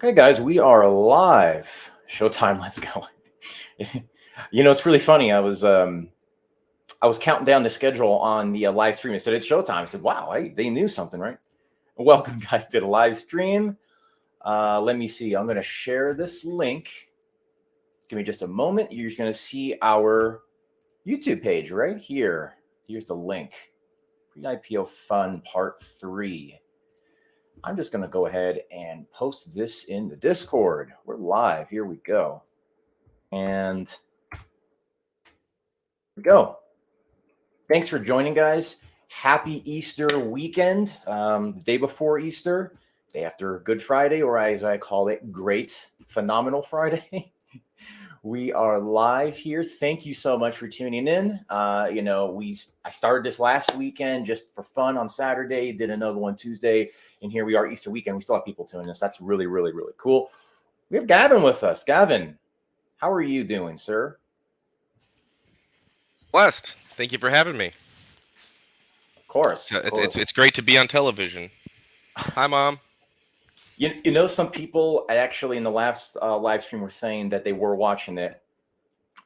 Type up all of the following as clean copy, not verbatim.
Okay, guys, we are live. Showtime, let's go. It's really funny. I was counting down the schedule on the live stream. It said it's showtime. I said, "Wow, they knew something, right?" Welcome, guys, to the live stream. Let me see. I'm going to share this link. Give me just a moment. You're going to see our YouTube page right here. Here's the link. Pre-IPO Fun Part 3. I'm just going to go ahead and post this in the Discord. We're live. Here we go. And here we go. Thanks for joining, guys. Happy Easter weekend. The day before Easter, day after Good Friday, or as I call it, Great Phenomenal Friday. We are live here. Thank you so much for tuning in. I started this last weekend just for fun on Saturday, did another one Tuesday, and here we are Easter weekend. We still have people tuning in. So that's really, really, really cool. We have Gavin with us. Gavin, how are you doing, sir? Blessed. Thank you for having me. Of course. It's great to be on television. Hi, Mom. Some people actually in the last live stream were saying that they were watching it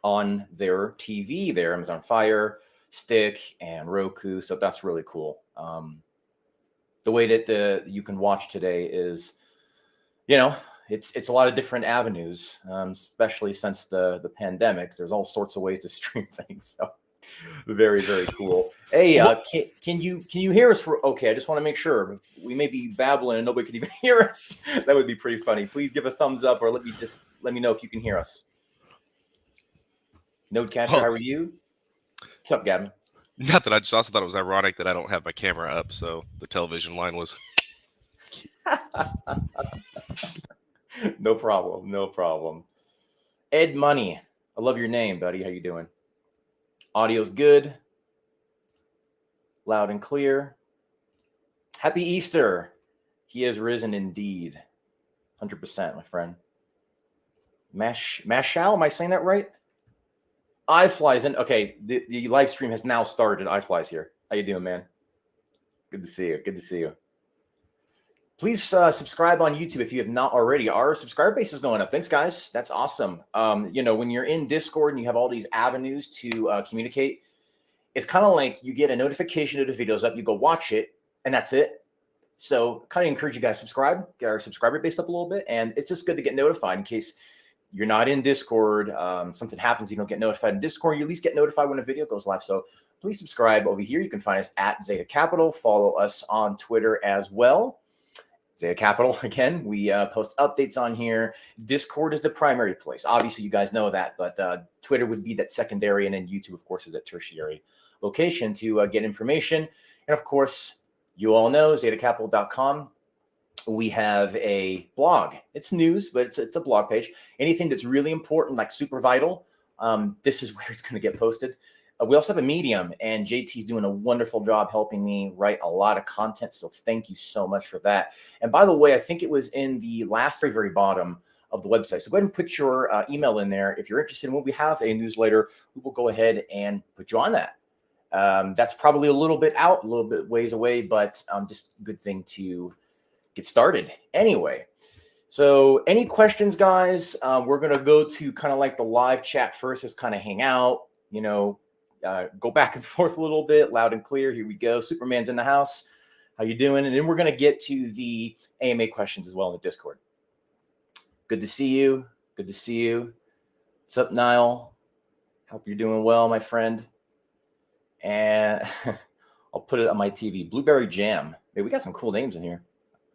on their TV, their Amazon Fire Stick and Roku. So that's really cool. The way that you can watch today is, it's a lot of different avenues, especially since the pandemic. There's all sorts of ways to stream things. So very, very cool. Hey, can you hear us? Okay, I just want to make sure. We may be babbling and nobody can even hear us. That would be pretty funny. Please give a thumbs up or let me know if you can hear us. Nodecatcher, how are you? What's up, Gavin? Nothing. I just also thought it was ironic that I don't have my camera up, so the television line was. No problem. No problem. Ed Money, I love your name, buddy. How you doing? Audio's good. Loud and clear. Happy Easter. He is risen indeed. 100%, my friend. Mashal, am I saying that right? iFly's in. Okay, the live stream has now started. iFly's here. How you doing, man? Good to see you. Good to see you. Please subscribe on YouTube if you have not already. Our subscriber base is going up. Thanks, guys. That's awesome. When you're in Discord and you have all these avenues to communicate, it's kind of like you get a notification that the video's up, you go watch it, and that's it. So kind of encourage you guys subscribe, get our subscriber base up a little bit, and it's just good to get notified in case you're not in Discord, something happens, you don't get notified in Discord, you at least get notified when a video goes live. So please subscribe over here. You can find us at XETA Capital. Follow us on Twitter as well. XETA Capital, again, we post updates on here. Discord is the primary place. Obviously, you guys know that, but Twitter would be that secondary, and then YouTube, of course, is that tertiary location to get information. And, of course, you all know, XETAcapital.com. We have a blog. It's news, but it's a blog page. Anything that's really important, like super vital, this is where it's going to get posted. We also have a Medium, and JT's doing a wonderful job helping me write a lot of content. So thank you so much for that. And by the way, I think it was in the last very bottom of the website. So go ahead and put your email in there. If you're interested in when we have a newsletter, we will go ahead and put you on that. That's probably a little bit out, a little bit ways away, but just a good thing to get started anyway. So any questions, guys? We're going to go to kind of like the live chat first, just kind of hang out, go back and forth a little bit, loud and clear. Here we go. Superman's in the house. How you doing? And then we're going to get to the AMA questions as well in the Discord. Good to see you. Good to see you. What's up, Niall? Hope you're doing well, my friend. And I'll put it on my TV. Blueberry Jam. Hey, we got some cool names in here.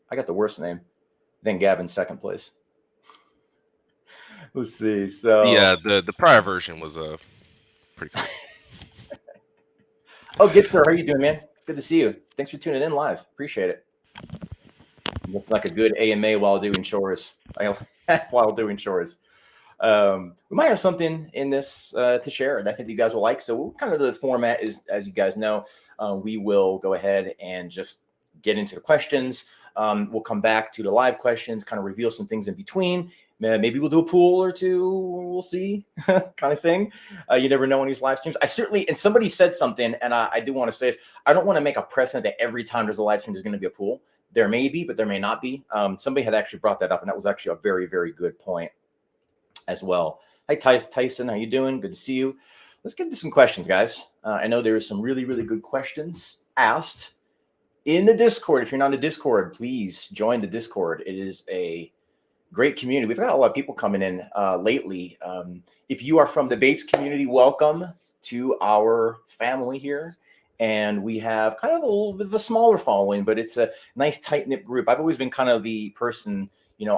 I got the worst name. Then Gavin's second place. Let's see. So the prior version was pretty cool. Oh, good, sir. How are you doing, man? It's good to see you. Thanks for tuning in live. Appreciate it. Looks like a good AMA while doing chores. While doing chores. We might have something in this to share that I think you guys will like. So kind of the format is, as you guys know, we will go ahead and just get into the questions. We'll come back to the live questions, kind of reveal some things in between. Maybe we'll do a pool or two. We'll see, kind of thing. You never know on these live streams. I certainly, and somebody said something, and I do want to say this. I don't want to make a precedent that every time there's a live stream, there's going to be a pool. There may be, but there may not be. Somebody had actually brought that up, and that was actually a very, very good point as well. Hi, Tyson. How you doing? Good to see you. Let's get into some questions, guys. I know there are some really, really good questions asked in the Discord. If you're not in the Discord, please join the Discord. It is a great community. We've got a lot of people coming in lately. If you are from the Babes community, welcome to our family here. And we have kind of a little bit of a smaller following, but it's a nice tight-knit group. I've always been kind of the person,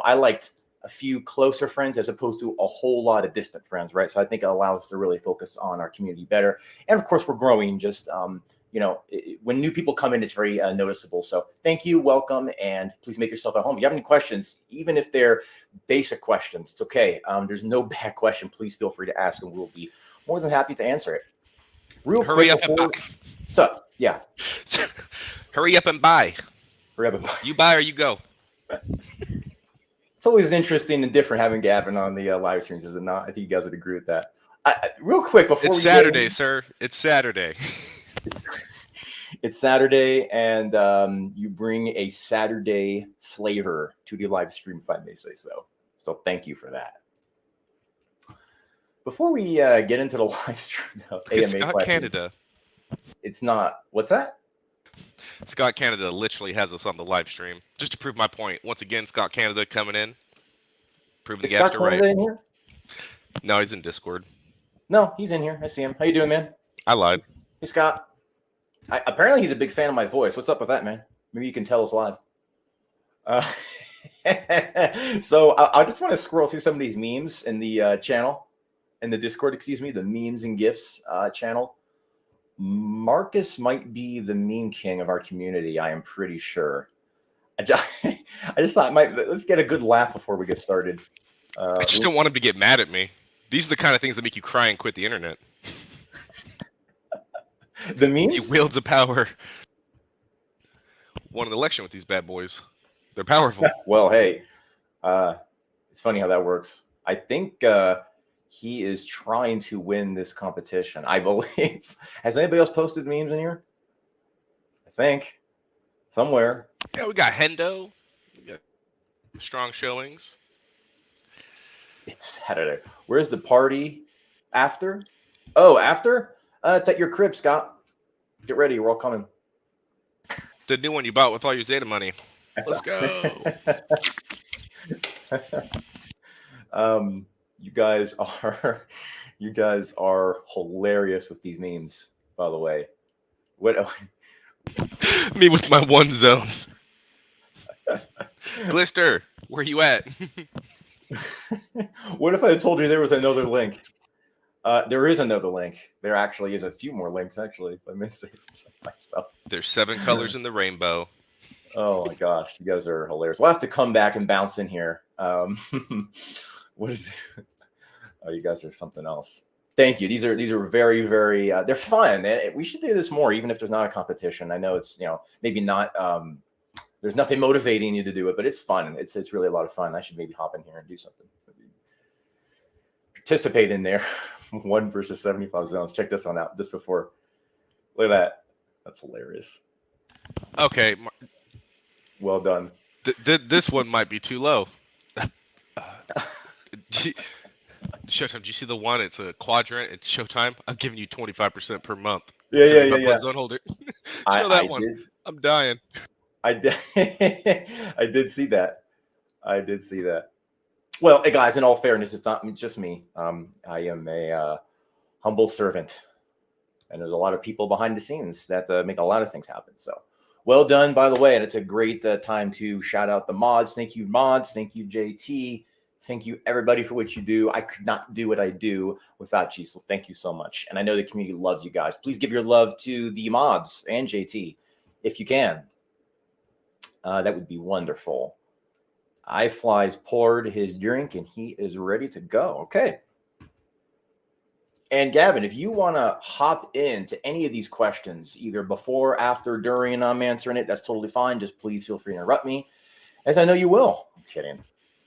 I liked a few closer friends as opposed to a whole lot of distant friends, right? So I think it allows us to really focus on our community better. And of course, we're growing. Just, when new people come in, it's very noticeable. So thank you, welcome, and please make yourself at home. If you have any questions, even if they're basic questions, it's okay. There's no bad question. Please feel free to ask, and we'll be more than happy to answer it. Real Hurry quick up before... What's up? Yeah. Hurry up and buy. Hurry up and buy. You buy or you go. It's always interesting and different having Gavin on the live streams, is it not? I think you guys would agree with that. Real quick before it's Saturday, sir. It's Saturday. It's Saturday, and you bring a Saturday flavor to the live stream, if I may say so. So thank you for that. Before we get into the live stream, Scott Canada. It's not. What's that? Scott Canada literally has us on the live stream just to prove my point. Once again, Scott Canada coming in, proving the guys are right. In here? No, he's in Discord. No, he's in here. I see him. How you doing, man? I lied. Hey, Scott. Apparently, he's a big fan of my voice. What's up with that, man? Maybe you can tell us live. So I just want to scroll through some of these memes in the channel, in the Discord, the memes and GIFs channel. Marcus might be the meme king of our community. I am pretty sure. I just thought let's get a good laugh before we get started. I just don't want him to get mad at me. These are the kind of things that make you cry and quit the internet. The memes? He wields a power. Won an election with these bad boys. They're powerful. Well, hey, it's funny how that works. I think he is trying to win this competition, I believe. Has anybody else posted memes in here? I think. Somewhere. Yeah, we got Hendo. We got strong showings. It's Saturday. Where's the party after? Oh, after? It's at your crib, Scott. Get ready. We're all coming. The new one you bought with all your XETA money. Let's go. You guys are hilarious with these memes, by the way. What? Me with my one zone. Glister, where you at? What if I told you there was another link? There is another link. There actually is a few more links, actually, if I may say myself. There's 7 colors in the rainbow. Oh my gosh, you guys are hilarious. We'll have to come back and bounce in here. What is it? Oh, you guys are something else. Thank you. These are very, very. They're fun. We should do this more, even if there's not a competition. I know it's maybe not. There's nothing motivating you to do it, but it's fun. It's really a lot of fun. I should maybe hop in here and do something. Participate in there. 1 versus 75 zones. Check this one out. Just before. Look at that. That's hilarious. Okay. Well done. This one might be too low. Showtime. Did you see the one? It's a quadrant. It's Showtime. I'm giving you 25% per month. Yeah. Zone holder. Show that one. Did. I'm dying. I did. I did see that. Well, hey guys, in all fairness, it's just me. I am a humble servant, and there's a lot of people behind the scenes that make a lot of things happen. So, well done, by the way, and it's a great time to shout out the mods. Thank you, mods. Thank you, JT. Thank you, everybody, for what you do. I could not do what I do without you, so thank you so much. And I know the community loves you guys. Please give your love to the mods and JT if you can. That would be wonderful. iFly's poured his drink, and he is ready to go. Okay. And Gavin, if you want to hop into any of these questions, either before, after, during, I'm answering it, that's totally fine. Just please feel free to interrupt me, as I know you will. I'm kidding.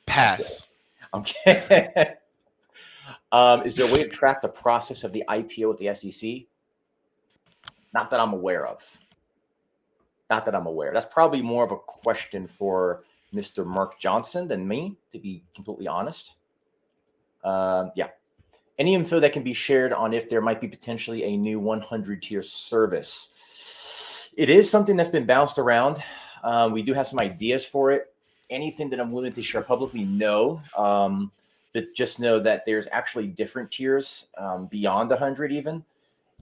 Pass. I'm kidding. Is there a way to track the process of the IPO at the SEC? Not that I'm aware of. Not that I'm aware. That's probably more of a question for Mr. Mark Johnson than me, to be completely honest. Yeah. Any info that can be shared on if there might be potentially a new 100 tier service? It is something that's been bounced around. We do have some ideas for it. Anything that I'm willing to share publicly, no. But just know that there's actually different tiers beyond 100 even.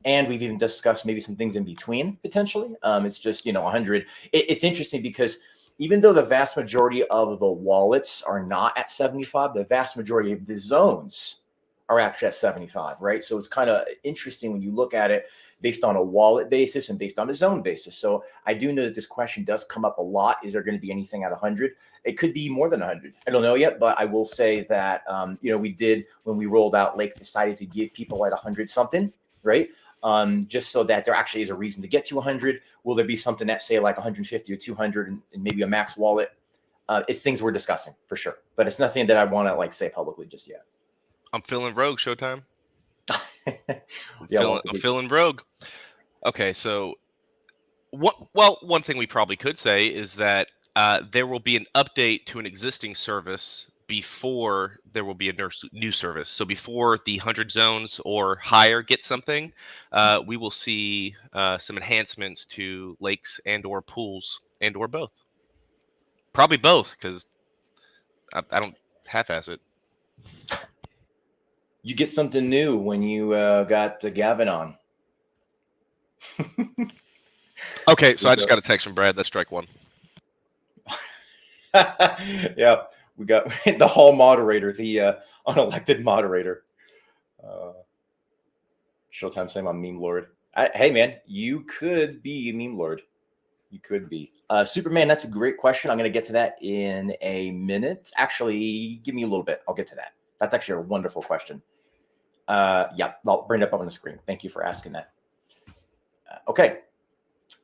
And we've even discussed maybe some things in between potentially. It's just, 100. It's interesting because even though the vast majority of the wallets are not at 75, the vast majority of the zones are actually at 75, right? So it's kind of interesting when you look at it based on a wallet basis and based on a zone basis. So I do know that this question does come up a lot. Is there going to be anything at 100? It could be more than 100. I don't know yet, but I will say that, we did, when we rolled out Lake, decided to give people at 100 something, right? Just so that there actually is a reason to get to 100. Will there be something that say like 150 or 200 and maybe a max wallet? It's things we're discussing for sure, but it's nothing that I want to like say publicly just yet. I'm feeling rogue, Showtime. Yeah, I'm feeling rogue. Okay, so one thing we probably could say is that there will be an update to an existing service before there will be a new service. So before the 100 zones or higher get something, we will see some enhancements to lakes and or pools and or both. Probably both, because I don't half-ass it. You get something new when you got Gavin on. Okay, so I just got a text from Brad. That's strike one. Yeah, we got the hall moderator, the unelected moderator. Showtime saying I'm meme lord. Hey man, you could be a meme lord. You could be. Superman, that's a great question. I'm going to get to that in a minute. Actually, give me a little bit. I'll get to that. That's actually a wonderful question. Yeah, I'll bring it up on the screen. Thank you for asking that. Okay.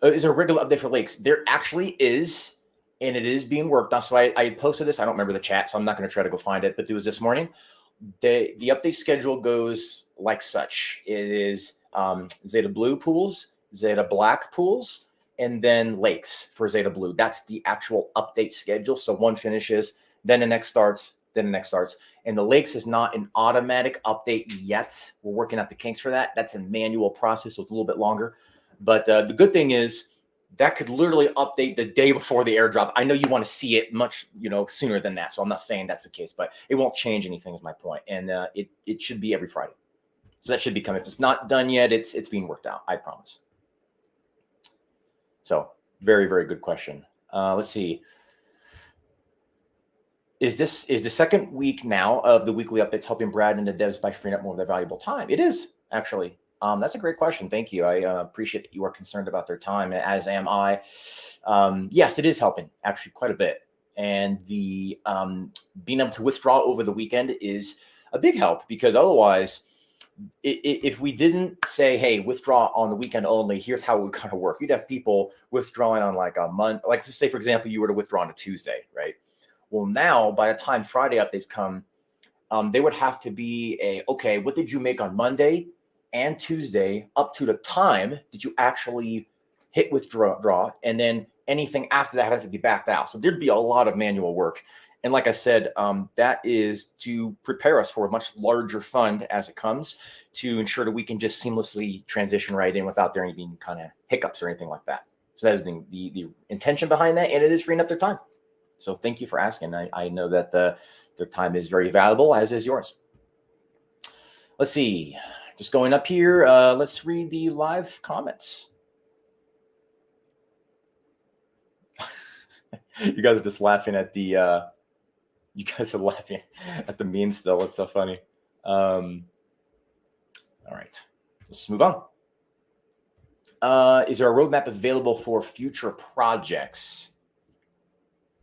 Is there a regular update for lakes? There actually is, and it is being worked on. So I posted this. I don't remember the chat, so I'm not going to try to go find it, but it was this morning. The update schedule goes like such. It is Zeta Blue pools, Zeta Black pools, and then lakes for Zeta Blue. That's the actual update schedule. So one finishes, then the next starts, then the next starts. And the lakes is not an automatic update yet. We're working out the kinks for that. That's a manual process, so it's a little bit longer. But the good thing is that could literally update the day before the airdrop. I know you want to see it much, sooner than that. So I'm not saying that's the case, but it won't change anything is my point. And it should be every Friday. So that should be coming. If it's not done yet, it's being worked out. I promise. So very, very good question. Let's see. Is the second week now of the weekly updates helping Brad and the devs by freeing up more of their valuable time? It is actually. That's a great question. Thank you. I appreciate that you are concerned about their time, as am I. Yes, it is helping actually quite a bit. And the being able to withdraw over the weekend is a big help, because otherwise, if we didn't say, hey, withdraw on the weekend only, here's how it would kind of work. You'd have people withdrawing on like a month. Like, say, for example, you were to withdraw on a Tuesday, right? Well, now by the time Friday updates come, they would have to be okay, what did you make on Monday and Tuesday up to the time that you actually hit withdraw, and then anything after that has to be backed out. So there'd be a lot of manual work. And like I said, that is to prepare us for a much larger fund as it comes, to ensure that we can just seamlessly transition right in without there any kind of hiccups or anything like that. So that is the intention behind that, and it is freeing up their time. So thank you for asking. I know that their time is very valuable, as is yours. Let's see. Just going up here, let's read the live comments. You guys are just laughing at the meme still. It's so funny. All right, let's move on. Is there a roadmap available for future projects?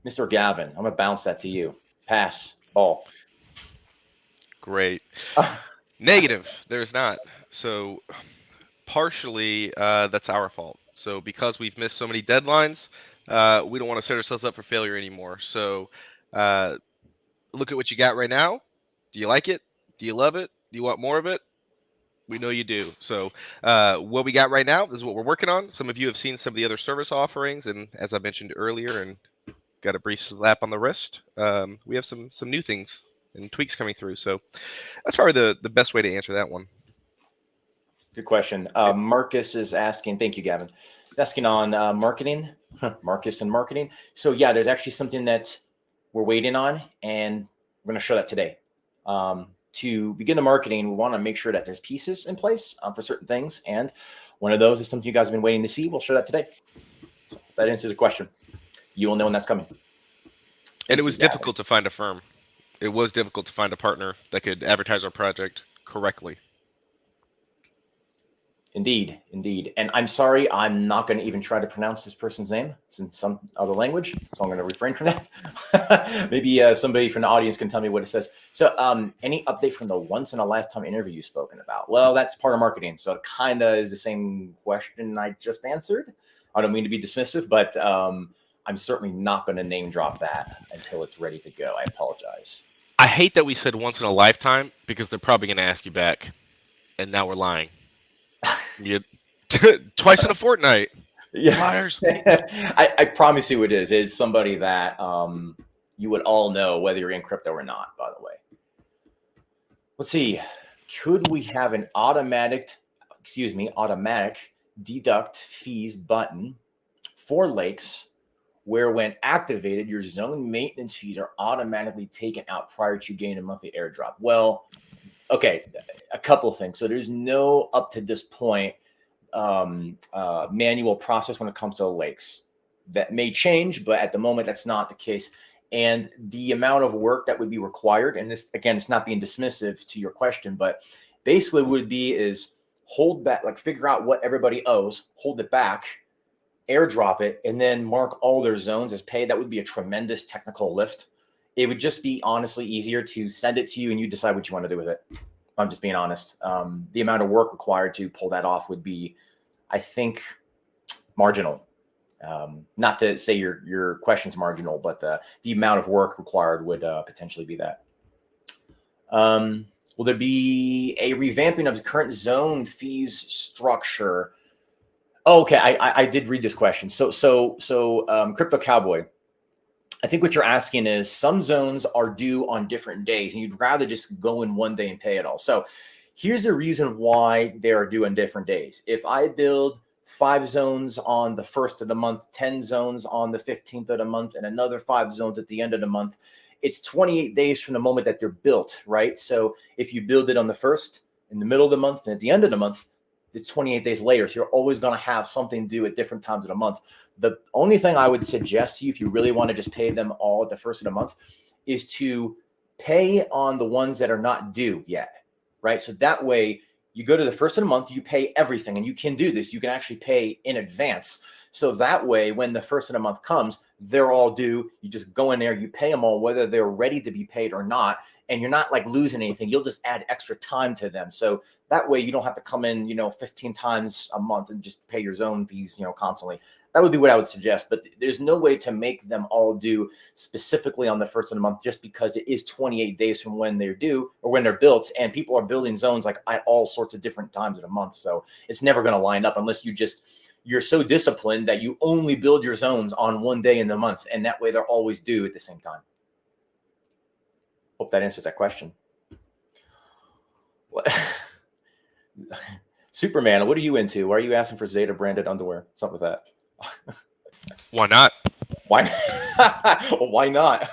Mr. Gavin, I'm gonna bounce that to you. Pass, ball. Great. Negative. There's not. So partially that's our fault. So because we've missed so many deadlines, we don't want to set ourselves up for failure anymore. So look at what you got right now. Do you like it? Do you love it? Do you want more of it? We know you do. So what we got right now is what we're working on. Some of you have seen some of the other service offerings, and as I mentioned earlier, and got a brief slap on the wrist, we have some new things and tweaks coming through. So that's probably the best way to answer that one. Good question. Marcus is asking, thank you, Gavin. He's asking on marketing, Marcus and marketing. So yeah, there's actually something that we're waiting on, and we're going to show that today. To begin the marketing, we want to make sure that there's pieces in place for certain things. And one of those is something you guys have been waiting to see. We'll show that today. So if that answers the question, you will know when that's coming. And it was difficult to find a firm. It was difficult to find a partner that could advertise our project correctly. Indeed, indeed. And I'm sorry, I'm not going to even try to pronounce this person's name. It's in some other language, so I'm going to refrain from that. Maybe somebody from the audience can tell me what it says. So any update from the once-in-a-lifetime interview you've spoken about? Well, that's part of marketing, so it kind of is the same question I just answered. I don't mean to be dismissive, but I'm certainly not going to name drop that until it's ready to go. I apologize. I hate that we said once in a lifetime because they're probably going to ask you back, and now we're lying. Twice in a fortnight. Yeah. Liars. I promise you it is. It's somebody that you would all know whether you're in crypto or not, by the way. Let's see. Could we have an automatic deduct fees button for lakes where when activated, your zone maintenance fees are automatically taken out prior to getting a monthly airdrop? Well, okay, a couple of things. So there's no, up to this point, manual process when it comes to the lakes. That may change, but at the moment, that's not the case. And the amount of work that would be required, and this, again, it's not being dismissive to your question, but basically what it would be is hold back, like figure out what everybody owes, hold it back, airdrop it, and then mark all their zones as paid. That would be a tremendous technical lift. It would just be honestly easier to send it to you and you decide what you want to do with it. I'm just being honest. The amount of work required to pull that off would be, I think, marginal. Not to say your question's marginal, but the amount of work required would potentially be that. Will there be a revamping of the current zone fees structure? Oh, okay, I did read this question. So Crypto Cowboy, I think what you're asking is some zones are due on different days and you'd rather just go in one day and pay it all. So here's the reason why they are due on different days. If I build 5 zones on the 1st of the month, 10 zones on the 15th of the month, and another 5 zones at the end of the month, it's 28 days from the moment that they're built, right? So if you build it on the 1st, in the middle of the month, and at the end of the month, it's 28 days later. So you're always going to have something due at different times of the month. The only thing I would suggest to you, if you really want to just pay them all at the 1st of the month, is to pay on the ones that are not due yet, right? So that way you go to the 1st of the month, you pay everything, and you can do this. You can actually pay in advance. So that way, when the 1st of the month comes, they're all due. You just go in there, you pay them all, whether they're ready to be paid or not. And you're not like losing anything. You'll just add extra time to them. So that way you don't have to come in, 15 times a month and just pay your zone fees, constantly. That would be what I would suggest. But there's no way to make them all due specifically on the 1st of the month, just because it is 28 days from when they're due or when they're built. And people are building zones like at all sorts of different times of the month. So it's never going to line up unless you're so disciplined that you only build your zones on one day in the month. And that way they're always due at the same time. Hope that answers that question. Superman, what are you into? Why are you asking for Zeta branded underwear? What's up with that? Why not? Why? Why not?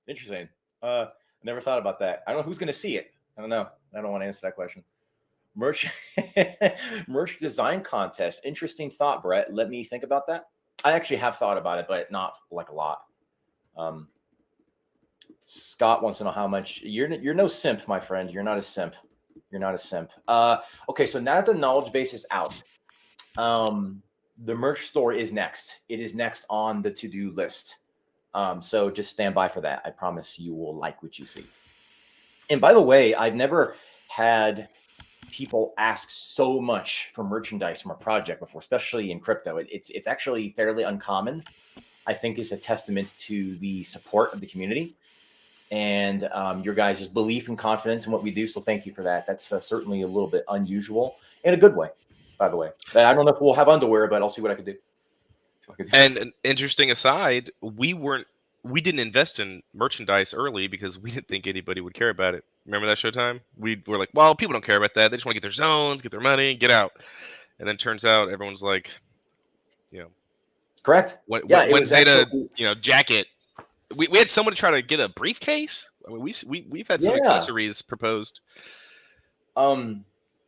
Interesting. I never thought about that. I don't know who's going to see it. I don't know. I don't want to answer that question. Merch design contest. Interesting thought, Brett. Let me think about that. I actually have thought about it, but not like a lot. Scott wants to know how much. You're no simp, my friend. You're not a simp. You're not a simp. Okay, so now that the knowledge base is out, the merch store is next. It is next on the to-do list. So just stand by for that. I promise you will like what you see. And by the way, I've never had people ask so much for merchandise from a project before, especially in crypto. It's actually fairly uncommon. I think it's a testament to the support of the community. and your guys' belief and confidence in what we do. So thank you for that. That's certainly a little bit unusual in a good way, by the way. I don't know if we'll have underwear, but I'll see what I can do. And an interesting aside, we didn't invest in merchandise early because we didn't think anybody would care about it. Remember that Showtime? We were like, well, people don't care about that. They just want to get their zones, get their money, and get out. And then turns out everyone's like, correct. When was Zeta, actually, jacket. We had someone try to get a briefcase. I mean, we've had some accessories proposed.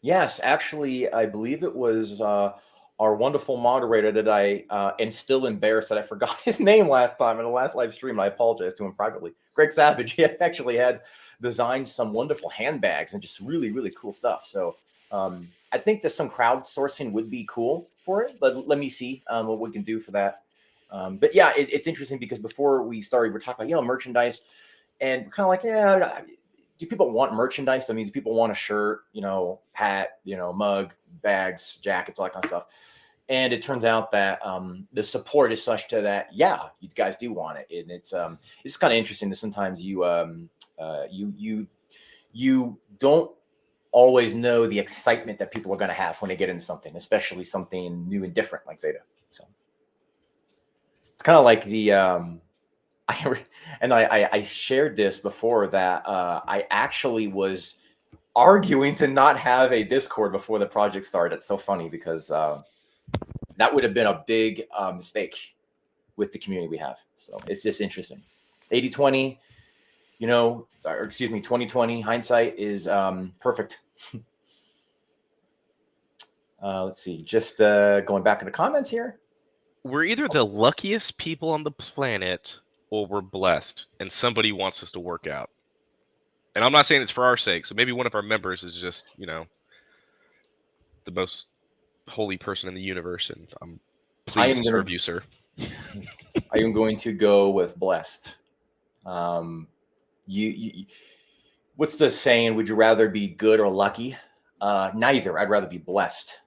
Yes, actually, I believe it was our wonderful moderator that I am still embarrassed that I forgot his name last time in the last live stream. I apologize to him privately. Greg Savage, he actually had designed some wonderful handbags and just really, really cool stuff. So I think that some crowdsourcing would be cool for it, but let me see what we can do for that. But yeah, it's interesting because before we started, we're talking about, merchandise, and we're kind of like, yeah, do people want merchandise? I mean, do people want a shirt, hat, mug, bags, jackets, all that kind of stuff? And it turns out that the support is such to that, yeah, you guys do want it. And it's kind of interesting that sometimes you don't always know the excitement that people are going to have when they get into something, especially something new and different like Zeta. So it's kind of like the I shared this before that I actually was arguing to not have a Discord before the project started. It's so funny because that would have been a big mistake with the community we have. So it's just interesting. 80-20, or excuse me, 2020 hindsight is perfect. Let's see, just going back in the comments here. We're either the luckiest people on the planet or we're blessed, and somebody wants us to work out. And I'm not saying it's for our sake. So maybe one of our members is just, the most holy person in the universe, and I'm pleased to serve you, sir. I am going to go with blessed. You what's the saying? Would you rather be good or lucky? Neither. I'd rather be blessed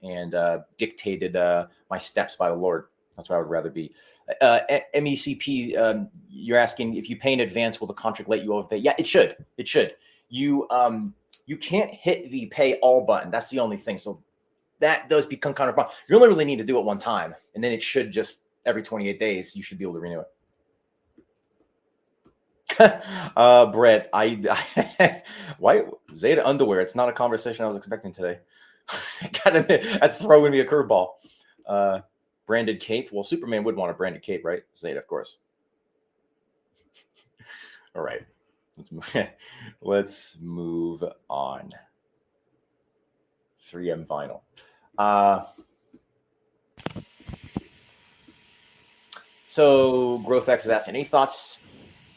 and dictated my steps by the Lord. That's what I would rather be. MECP, you're asking if you pay in advance, will the contract let you overpay? Yeah, it should. It should. You can't hit the pay all button. That's the only thing. So that does become kind of problem. You only really need to do it one time, and then it should just every 28 days you should be able to renew it. Brett, why Zeta underwear? It's not a conversation I was expecting today. That's throwing me a curveball. Branded cape. Well, Superman would want a branded cape, right? Zeta, of course. All right, let's move on. 3M vinyl. So GrowthX is asking, any thoughts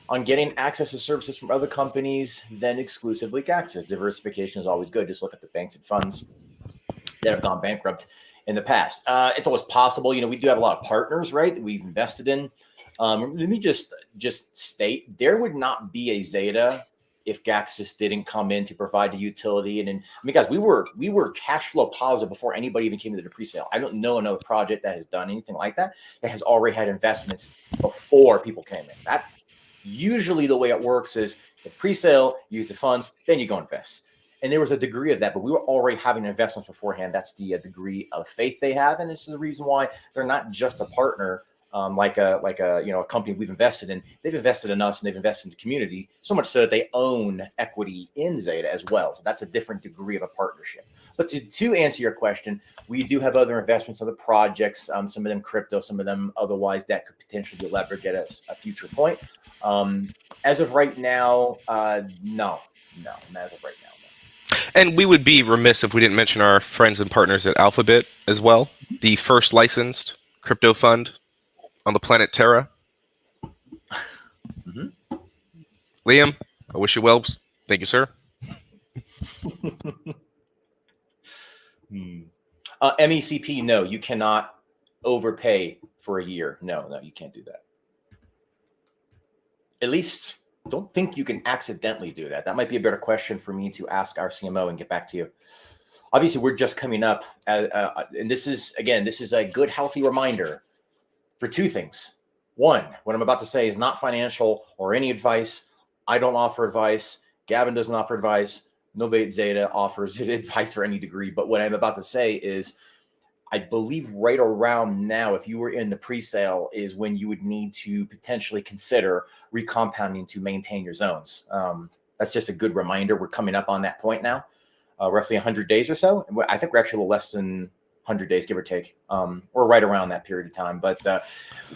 on getting access to services from other companies than exclusive leak access? Diversification is always good. Just look at the banks and funds that have gone bankrupt in the past. It's always possible. We do have a lot of partners, right, that we've invested in. Let me just state, there would not be a Zeta if Gaxis didn't come in to provide the utility. And guys, we were cash flow positive before anybody even came into the pre-sale. I don't know another project that has done anything like that has already had investments before people came in. That usually the way it works is the pre-sale, use the funds, then you go invest. And there was a degree of that, but we were already having investments beforehand. That's the degree of faith they have, and this is the reason why they're not just a partner, like a company we've invested in. They've invested in us, and they've invested in the community so much so that they own equity in Zeta as well. So that's a different degree of a partnership. But to answer your question, we do have other investments, other projects. Some of them crypto, some of them otherwise that could potentially be leveraged at a future point. As of right now, no. As of right now. And we would be remiss if we didn't mention our friends and partners at Alphabet as well, the first licensed crypto fund on the planet Terra. Mm-hmm. Liam, I wish you well. Thank you, sir. MECP, no, you cannot overpay for a year. No, you can't do that. At least don't think you can accidentally do that. That might be a better question for me to ask our CMO and get back to you. Obviously, we're just coming up, and this is a good, healthy reminder for two things. One, what I'm about to say is not financial or any advice I don't offer advice. Gavin doesn't offer advice. Nobody at Zeta offers advice for any degree. But what I'm about to say is, I believe right around now, if you were in the pre-sale, is when you would need to potentially consider recompounding to maintain your zones. That's just a good reminder. We're coming up on that point now, roughly 100 days or so. And I think we're actually a little less than 100 days, give or take, or right around that period of time. But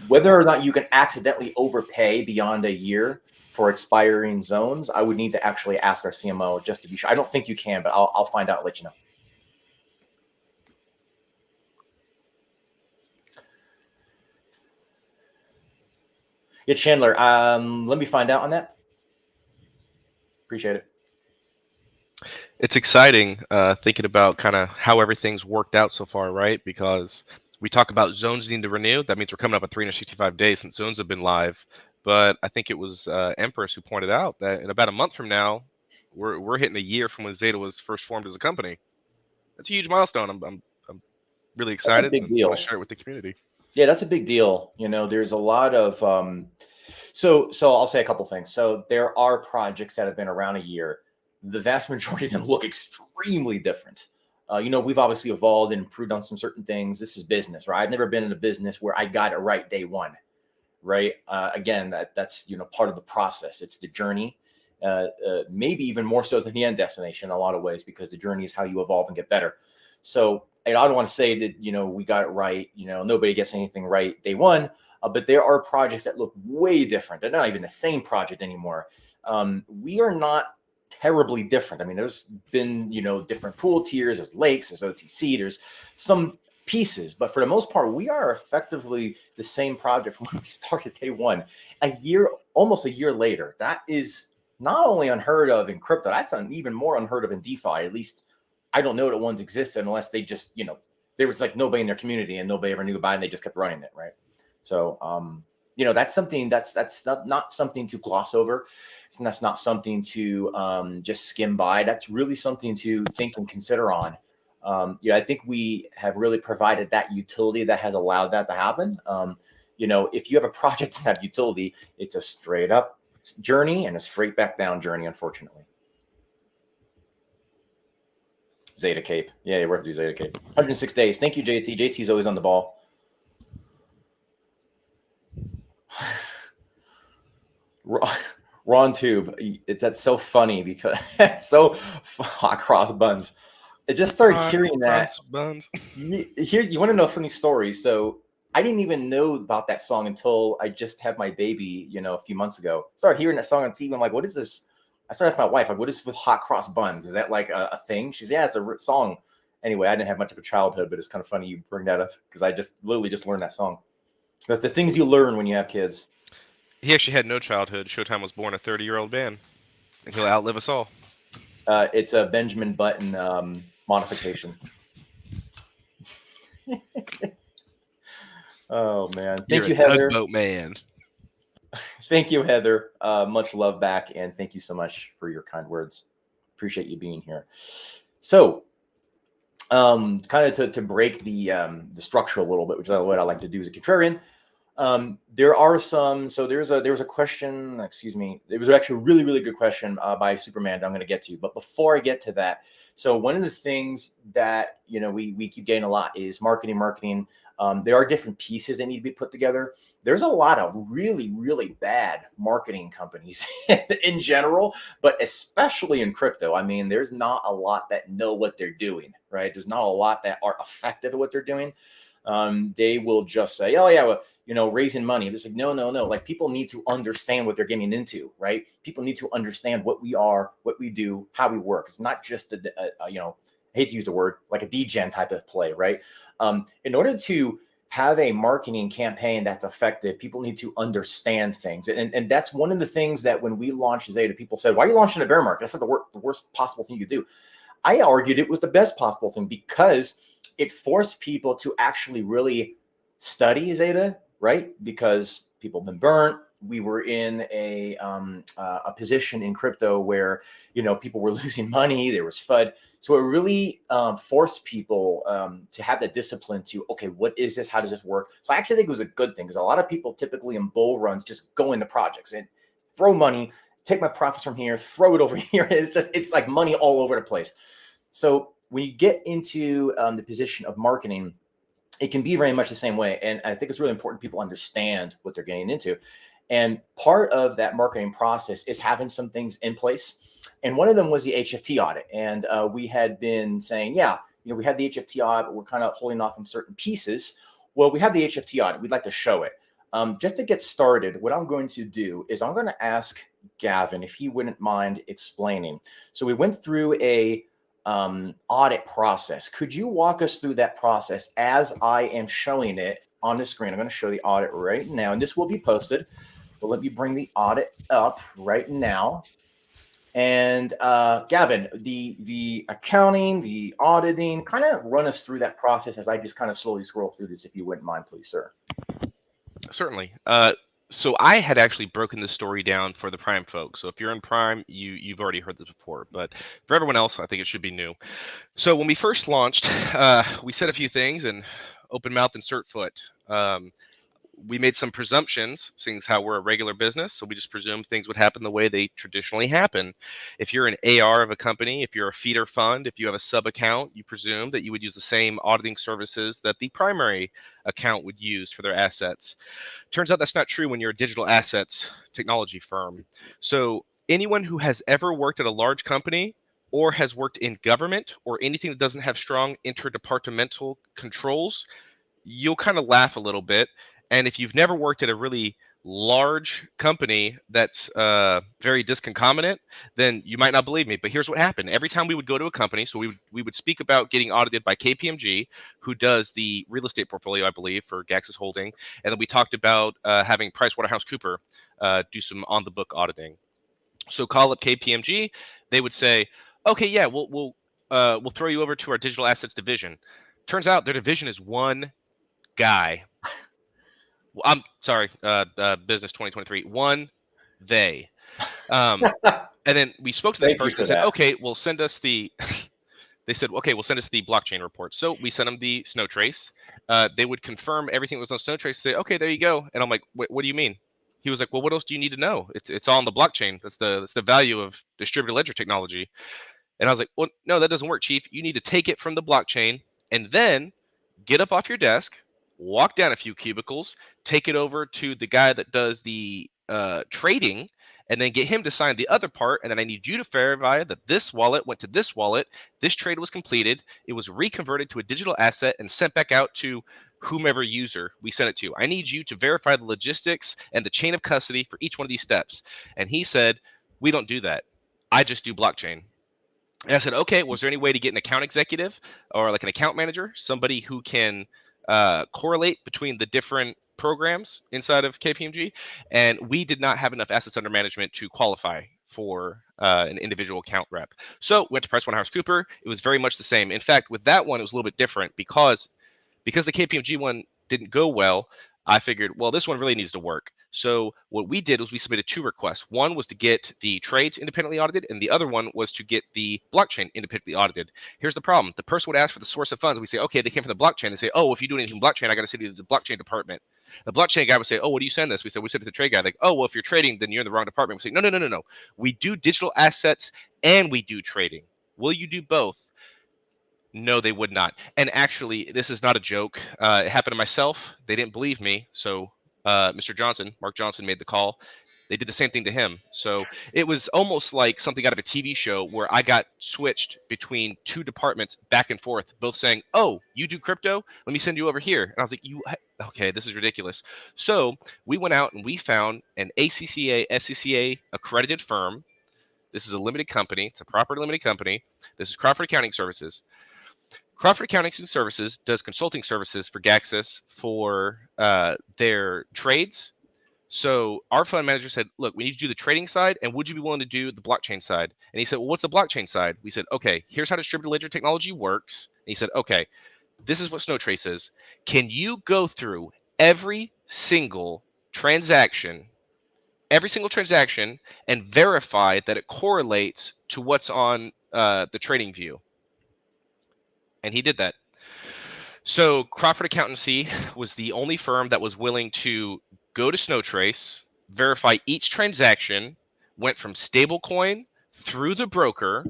whether or not you can accidentally overpay beyond a year for expiring zones, I would need to actually ask our CMO just to be sure. I don't think you can, but I'll find out and let you know. Yeah, Chandler, let me find out on that. Appreciate it. It's exciting thinking about kind of how everything's worked out so far, right? Because we talk about zones needing to renew. That means we're coming up at 365 days since zones have been live. But I think it was Empress who pointed out that in about a month from now, we're hitting a year from when Zeta was first formed as a company. That's a huge milestone. I'm really excited big and deal. want to share it with the community. Yeah, that's a big deal. You know, there's a lot of so I'll say a couple things. So there are projects that have been around a year. The vast majority of them look extremely different. You know, we've obviously evolved and improved on some certain things. This is business, right? I've never been in a business where I got it right day one, right? Again, that's you know part of the process. It's the journey, maybe even more so than the end destination in a lot of ways, because the journey is how you evolve and get better. So, and I don't want to say that you know we got it right. You know, nobody gets anything right day one. But there are projects that look way different. They're not even the same project anymore. We are not terribly different. I mean, there's been, you know, different pool tiers, there's lakes, there's OTC, there's some pieces, but for the most part, we are effectively the same project from when we started day one, almost a year later. That is not only unheard of in crypto, that's even more unheard of in DeFi. At least I don't know that ones existed unless they just, you know, there was like nobody in their community and nobody ever knew about it and they just kept running it, right? So, you know, that's something that's not something to gloss over. And that's not something to just skim by. That's really something to think and consider on. Yeah, I think we have really provided that utility that has allowed that to happen. You know, if you have a project that have utility, it's a straight up journey and a straight back down journey, unfortunately. Zeta Cape. Yeah, we're going to do Zeta Cape. 106 days. Thank you, JT. JT's always on the ball. Ron Tube, that's so funny because it's so hot cross buns. I just started hearing that. Buns. Here, you want to know a funny story? So I didn't even know about that song until I just had my baby, you know, a few months ago. Started hearing that song on TV. I'm like, what is this? I started asking my wife, like, what is with hot cross buns? Is that like a thing? She's yeah, it's a song. Anyway, I didn't have much of a childhood, but it's kind of funny you bring that up because I just literally just learned that song. That's the things you learn when you have kids. He actually had no childhood. Showtime was born a 30-year-old man, and he'll outlive us all. It's a Benjamin Button modification. Oh man! Thank you, Heather. Tugboat man. Thank you, Heather. Much love back, and thank you so much for your kind words. Appreciate you being here. So, kind of to break the structure a little bit, which is what I like to do as a contrarian. There are some. So there was a question. Excuse me. It was actually a really really good question by Superman that I'm going to get to. But before I get to that, so one of the things that you know we keep getting a lot is marketing. There are different pieces that need to be put together. There's a lot of really really bad marketing companies in general, but especially in crypto. I mean, there's not a lot that know what they're doing. Right? There's not a lot that are effective at what they're doing. They will just say, "Oh yeah, well, you know, raising money." It's like, no. Like people need to understand what they're getting into, right? People need to understand what we are, what we do, how we work. It's not just you know, I hate to use the word like a degen type of play, right? In order to have a marketing campaign that's effective, people need to understand things, and that's one of the things that when we launched Zeta, people said, "Why are you launching a bear market?" That's not the worst possible thing you could do. I argued it was the best possible thing because it forced people to actually really study Zeta, right? Because people have been burnt. We were in a position in crypto where, you know, people were losing money. There was FUD. So it really forced people to have that discipline to, okay, what is this? How does this work? So I actually think it was a good thing because a lot of people typically in bull runs just go into projects and throw money take my profits from here, throw it over here. It's like money all over the place. So when you get into the position of marketing, it can be very much the same way. And I think it's really important people understand what they're getting into. And part of that marketing process is having some things in place. And one of them was the HFT audit. And we had been saying, yeah, we had the HFT audit, but we're kind of holding off on certain pieces. Well, we have the HFT audit. We'd like to show it. Just to get started, what I'm going to do is I'm going to ask Gavin if he wouldn't mind explaining. So we went through a audit process. Could you walk us through that process as I am showing it on the screen? I'm going to show the audit right now, and this will be posted. But let me bring the audit up right now. And Gavin, the accounting, the auditing, kind of run us through that process as I just kind of slowly scroll through this, if you wouldn't mind, please, sir. Certainly. So I had actually broken this story down for the Prime folks. So if you're in Prime, you've already heard this before. But for everyone else, I think it should be new. So when we first launched, we said a few things and open mouth, insert foot. We made some presumptions, seeing as how we're a regular business. So we just presumed things would happen the way they traditionally happen. If you're an AR of a company, if you're a feeder fund, if you have a sub account, you presume that you would use the same auditing services that the primary account would use for their assets. Turns out that's not true when you're a digital assets technology firm. So anyone who has ever worked at a large company or has worked in government or anything that doesn't have strong interdepartmental controls, you'll kind of laugh a little bit. And if you've never worked at a really large company that's very disconcomitant, then you might not believe me. But here's what happened. Every time we would go to a company, so we would speak about getting audited by KPMG, who does the real estate portfolio, I believe, for Gax's Holding. And then we talked about having PricewaterhouseCoopers do some on-the-book auditing. So call up KPMG. They would say, okay, yeah, we'll throw you over to our digital assets division. Turns out their division is one guy. I'm sorry, business 2023. They. And then we spoke to this person and said, okay, well, send us the. They said, okay, we'll send us the blockchain report. So we sent them the snow trace. They would confirm everything that was on snow trace. Say, okay, there you go. And I'm like, what do you mean? He was like, well, what else do you need to know? It's all on the blockchain. That's the value of distributed ledger technology. And I was like, well, no, that doesn't work, Chief. You need to take it from the blockchain and then get up off your desk, walk down a few cubicles, take it over to the guy that does the trading, and then get him to sign the other part. And then I need you to verify that this wallet went to this wallet, this trade was completed, it was reconverted to a digital asset and sent back out to whomever user we sent it to. I need you to verify the logistics and the chain of custody for each one of these steps. And he said, we don't do that. I just do blockchain. And I said, okay, was there any way to get an account executive or like an account manager, somebody who can correlate between the different programs inside of KPMG? And we did not have enough assets under management to qualify for an individual account rep. So went to PricewaterhouseCoopers. It was very much the same. In fact, with that one, it was a little bit different because the KPMG one didn't go well. I figured, well, this one really needs to work. So what we did was we submitted two requests. One was to get the trades independently audited, and the other one was to get the blockchain independently audited. Here's the problem. The person would ask for the source of funds. We say, okay, they came from the blockchain. They say, oh, if you do anything blockchain, I got to send you to the blockchain department. The blockchain guy would say, oh, what do you send this? We said, we send it to the trade guy. Like, oh, well, if you're trading, then you're in the wrong department. We say, no. We do digital assets and we do trading. Will you do both? No, they would not. And actually, this is not a joke. It happened to myself. They didn't believe me. So Mr. Johnson, Mark Johnson, made the call. They did the same thing to him. So it was almost like something out of a TV show where I got switched between two departments back and forth, both saying, oh, you do crypto? Let me send you over here. And I was like, okay, this is ridiculous. So we went out and we found an ACCA, SCCA accredited firm. This is a limited company. It's a proper limited company. This is Crawford Accounting Services. Crawford Accounting Services does consulting services for Gaxis for their trades. So our fund manager said, look, we need to do the trading side, and would you be willing to do the blockchain side? And he said, well, what's the blockchain side? We said, okay, here's how distributed ledger technology works. And he said, okay, this is what Snowtrace is. Can you go through every single transaction, and verify that it correlates to what's on the trading view? And he did that. So Crawford Accountancy was the only firm that was willing to go to Snowtrace, verify each transaction, went from stablecoin through the broker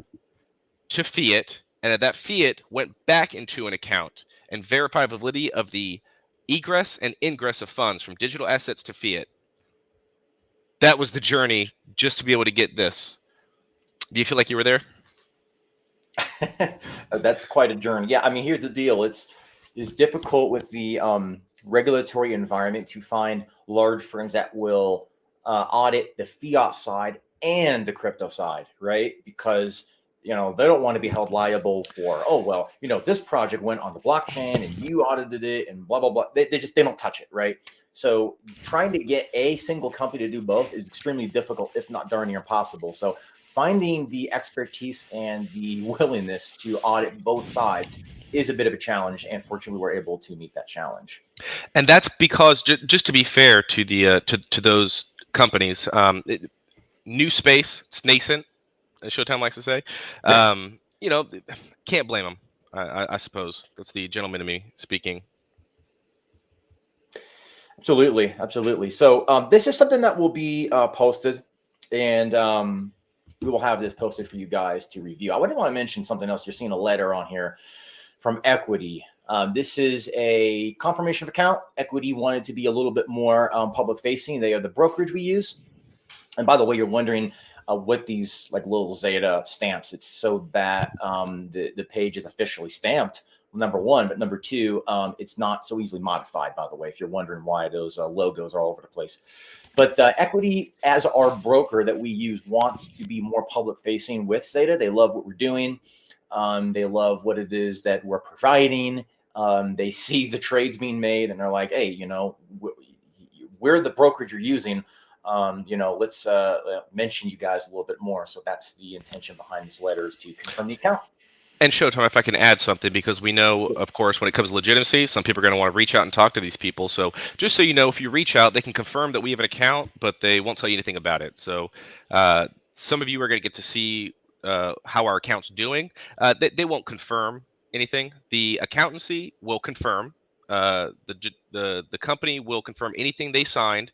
to fiat, and that fiat went back into an account and verified validity of the egress and ingress of funds from digital assets to fiat. That was the journey just to be able to get this. Do you feel like you were there? That's quite a journey. Yeah, I mean, here's the deal. It's difficult with the regulatory environment to find large firms that will audit the fiat side and the crypto side, right? Because they don't want to be held liable for, oh well, this project went on the blockchain and you audited it and blah blah blah. They don't touch it, right? So trying to get a single company to do both is extremely difficult, if not darn near impossible. So finding the expertise and the willingness to audit both sides is a bit of a challenge, and fortunately, we're able to meet that challenge. And that's because, just to be fair to the to those companies, new space, it's nascent, as Showtime likes to say. Can't blame them. I suppose that's the gentleman in me speaking. Absolutely. So this is something that will be posted, and we will have this posted for you guys to review. I would want to mention something else. You're seeing a letter on here from Equity. This is a confirmation of account. Equity wanted to be a little bit more public facing. They are the brokerage we use. And by the way, you're wondering what these like little XETA stamps. It's so that the page is officially stamped. Number one, but number two, it's not so easily modified, by the way, if you're wondering why those logos are all over the place. But Equity, as our broker that we use, wants to be more public facing with XETA. They love what we're doing. They love what it is that we're providing. They see the trades being made and they're like, hey, we're the brokerage you're using. Let's mention you guys a little bit more. So that's the intention behind this letter, is to confirm the account. And Showtime, if I can add something, because we know, of course, when it comes to legitimacy, some people are going to want to reach out and talk to these people. So just so you know, if you reach out, they can confirm that we have an account, but they won't tell you anything about it. So some of you are going to get to see how our account's doing. They won't confirm anything. The accountancy will confirm. The company will confirm anything they signed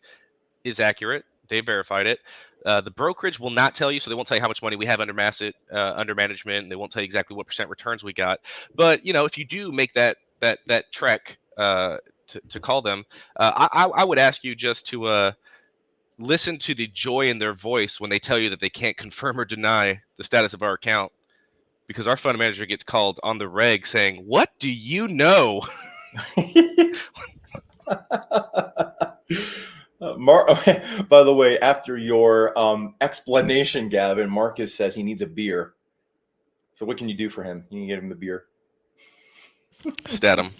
is accurate. They verified it. The brokerage will not tell you, so they won't tell you how much money we have under management, and they won't tell you exactly what % returns we got. But if you do make that trek to call them, I would ask you just to listen to the joy in their voice when they tell you that they can't confirm or deny the status of our account, because our fund manager gets called on the reg saying, "What do you know?" By the way, after your explanation, Gavin, Marcus says he needs a beer. So what can you do for him? You can get him a beer. Stat him.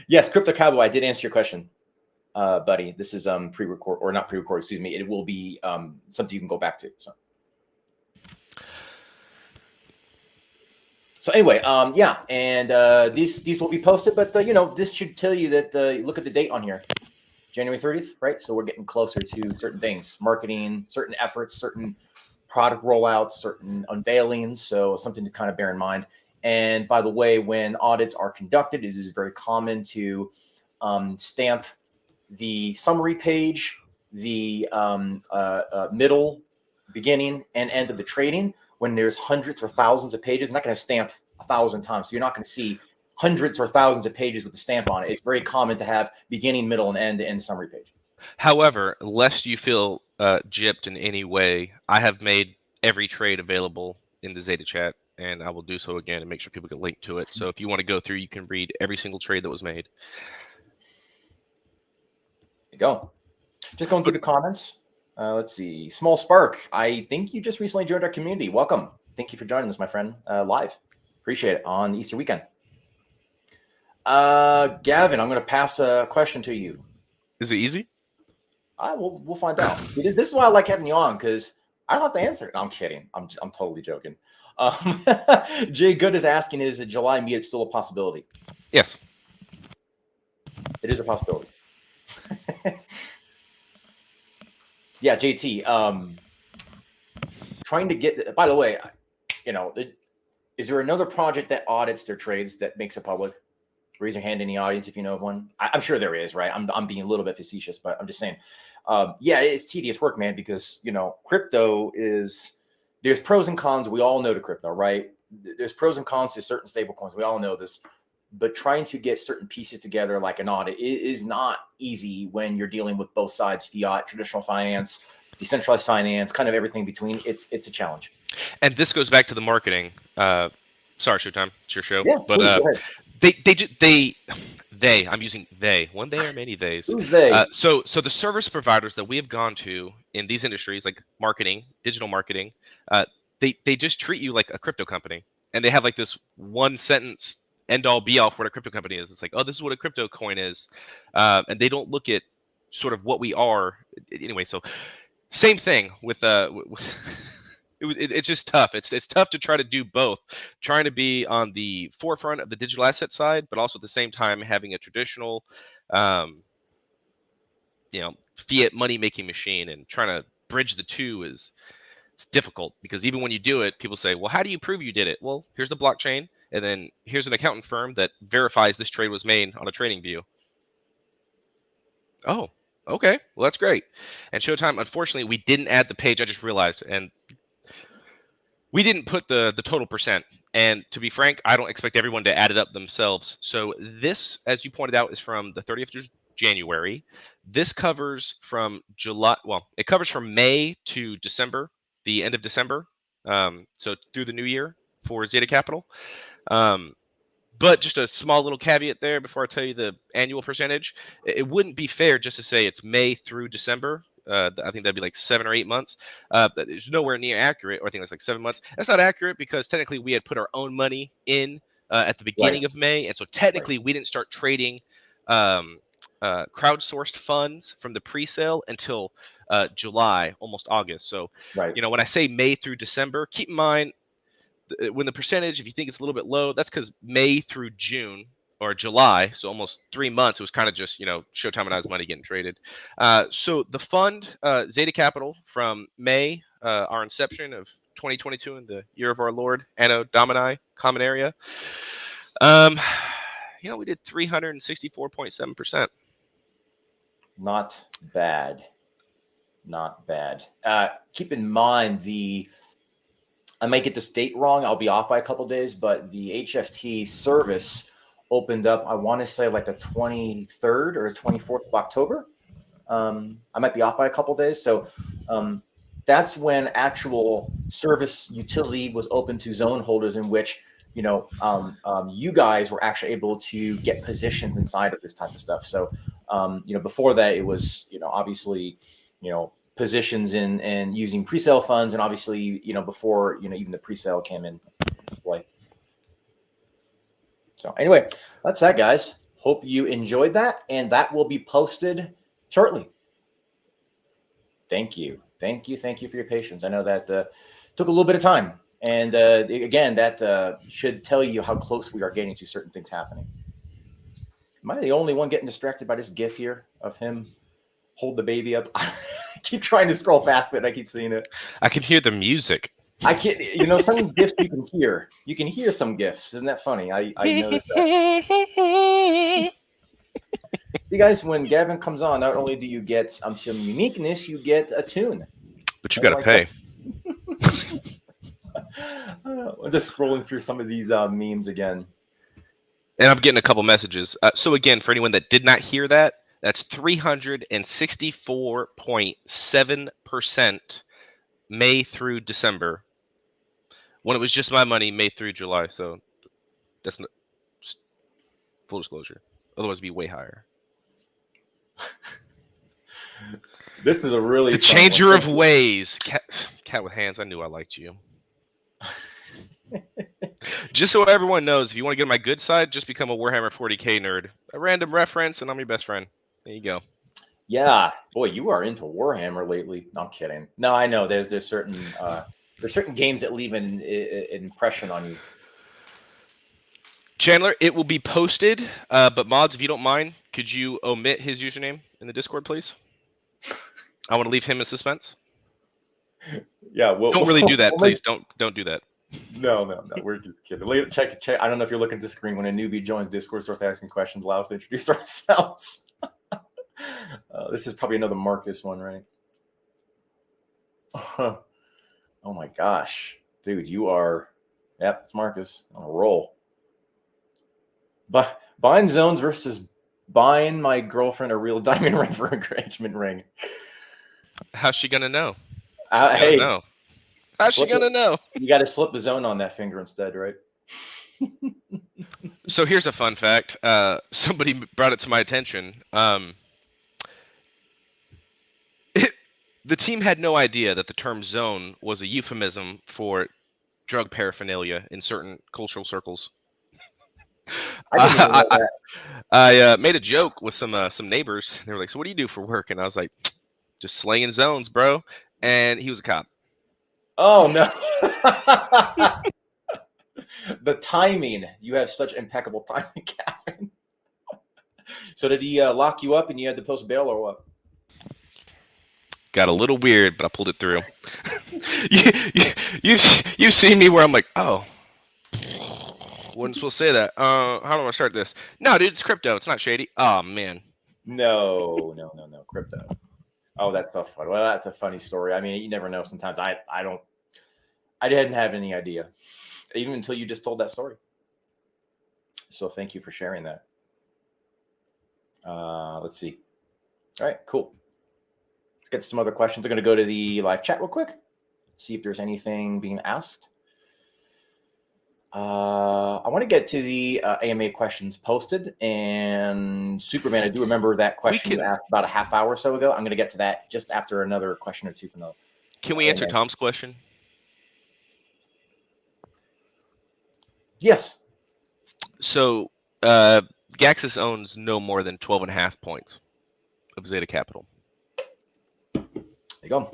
Yes, Crypto Cowboy, I did answer your question, buddy. This is pre-record, or not pre-record, excuse me. It will be something you can go back to. So anyway, yeah, and these will be posted, but this should tell you that look at the date on here, January 30th, right? So we're getting closer to certain things, marketing, certain efforts, certain product rollouts, certain unveilings. So something to kind of bear in mind. And by the way, when audits are conducted, it is very common to stamp the summary page, the middle, beginning, and end of the trading. When there's hundreds or thousands of pages, I'm not going to stamp 1,000 times. So you're not going to see hundreds or thousands of pages with the stamp on it. It's very common to have beginning, middle, and end summary page. However, lest you feel gypped in any way, I have made every trade available in the XETA chat, and I will do so again and make sure people get linked to it. So if you want to go through, you can read every single trade that was made. There you go. Just going through the comments. Let's see. Small Spark. I think you just recently joined our community. Welcome. Thank you for joining us, my friend, live. Appreciate it on Easter weekend. Gavin, I'm going to pass a question to you. Is it easy? We'll find out. This is why I like having you on, because I don't have to answer it. No, I'm kidding. I'm totally joking. Jay Good is asking, is a July meetup still a possibility? Yes. It is a possibility. Yeah, JT. Trying to get. By the way, is there another project that audits their trades that makes it public? Raise your hand in the audience if you know of one. I'm sure there is, right? I'm being a little bit facetious, but I'm just saying, yeah, it's tedious work, man, because, you know, crypto is, there's pros and cons. We all know to crypto, right? There's pros and cons to certain stable coins. We all know this. But trying to get certain pieces together like an audit is not easy when you're dealing with both sides, fiat, traditional finance, decentralized finance, kind of everything between. It's a challenge. And this goes back to the marketing. Sorry, Showtime, it's your show. Yeah, But please go ahead. I'm using they, one they or many theys. Who's they? So the service providers that we have gone to in these industries, like marketing, digital marketing, they just treat you like a crypto company, and they have like this one sentence end all be all for what a crypto company is. It's like, oh, this is what a crypto coin is, and they don't look at sort of what we are anyway. So same thing with it's just tough. It's tough to try to do both, trying to be on the forefront of the digital asset side, but also at the same time having a traditional, fiat money making machine, and trying to bridge the two it's difficult, because even when you do it, people say, well, how do you prove you did it? Well, here's the blockchain, and then here's an accountant firm that verifies this trade was made on a trading view. Oh, okay, well, that's great. And Showtime, unfortunately, we didn't add the page. I just realized, and we didn't put the total percent. And to be frank, I don't expect everyone to add it up themselves. So this, as you pointed out, is from the 30th of January. This covers from July. Well, it covers from May to December, the end of December. So through the new year for XETA Capital. But just a small little caveat there before I tell you the annual percentage. It wouldn't be fair just to say it's May through December. I think that'd be like 7 or 8 months. It's nowhere near accurate, or I think it's like 7 months. That's not accurate, because technically we had put our own money in at the beginning of May, and so technically we didn't start trading crowdsourced funds from the pre-sale until July, almost August. So, when I say May through December, keep in mind when the percentage, if you think it's a little bit low, that's because May through June or July, so almost 3 months, it was kind of just, Showtime and I's money getting traded. So the fund, XETA Capital, from May, our inception of 2022 in the year of our Lord, Anno Domini, Common Area, we did 364.7%. Not bad. Not bad. Keep in mind I might get this date wrong. I'll be off by a couple of days, but the HFT service opened up, I want to say like the 23rd or 24th of October. I might be off by a couple of days. So that's when actual service utility was open to zone holders, in which, you guys were actually able to get positions inside of this type of stuff. So, before that, it was, obviously, positions in using pre-sale funds, and obviously, before, even the pre-sale came in play. So anyway, that's that, guys. Hope you enjoyed that, and that will be posted shortly. Thank you for your patience. I know that took a little bit of time, and again, that should tell you how close we are getting to certain things happening. Am I the only one getting distracted by this GIF here of him hold the baby up? I keep trying to scroll past it. I keep seeing it. I can hear the music. I can't, some GIFs you can hear. You can hear some GIFs. Isn't that funny? I noticed that. See, guys, when Gavin comes on, not only do you get some uniqueness, you get a tune. But you got to pay. I'm just scrolling through some of these memes again. And I'm getting a couple messages. So again, for anyone that did not hear that, that's 364.7% May through December, when it was just my money May through July. So that's not, just full disclosure. Otherwise, it'd be way higher. This is a really the changer of ways. Cat with hands. I knew I liked you. Just so everyone knows, if you want to get on my good side, just become a Warhammer 40k nerd. A random reference, and I'm your best friend. There you go. Yeah, boy, you are into Warhammer lately. No, I'm kidding. No, I know there's certain games that leave an impression on you. Chandler, it will be posted, but mods, if you don't mind, could you omit his username in the Discord, please? I want to leave him in suspense. Yeah, don't really do that, please. Don't do that. No. We're just kidding. Later, check. I don't know if you're looking at the screen when a newbie joins Discord, starts asking questions, allow us to introduce ourselves. This is probably another Marcus one, right? Oh my gosh, dude, you are. Yep, it's Marcus on a roll. But buying zones versus buying my girlfriend a real diamond ring for engagement ring. How's she gonna know? She's Hey, gonna know. How's she gonna know? You got to slip the zone on that finger instead, right? So here's a fun fact. Somebody brought it to my attention. The team had no idea that the term zone was a euphemism for drug paraphernalia in certain cultural circles. I didn't even know that. I made a joke with some neighbors. They were like, "So what do you do for work?" And I was like, "Just slinging zones, bro." And he was a cop. Oh no. The timing. You have such impeccable timing, Kevin. So did he lock you up and you had to post bail or what? Got a little weird, but I pulled it through. You've seen me where I'm like, oh, wasn't supposed to say that. How do I start this? No, dude, it's crypto. It's not shady. Oh man. No. Crypto. Oh, that's so funny. Well, that's a funny story. I mean, you never know. Sometimes I didn't have any idea, even until you just told that story. So thank you for sharing that. Let's see. All right, cool. Let's get some other questions. I'm going to go to the live chat real quick, see if there's anything being asked. I want to get to the AMA questions posted. And Superman, I do remember that question you asked about a half hour or so ago. I'm going to get to that just after another question or two from the. Can we answer Tom's question? Yes. So Gaxis owns no more than 12.5 points of XETA Capital. There you go.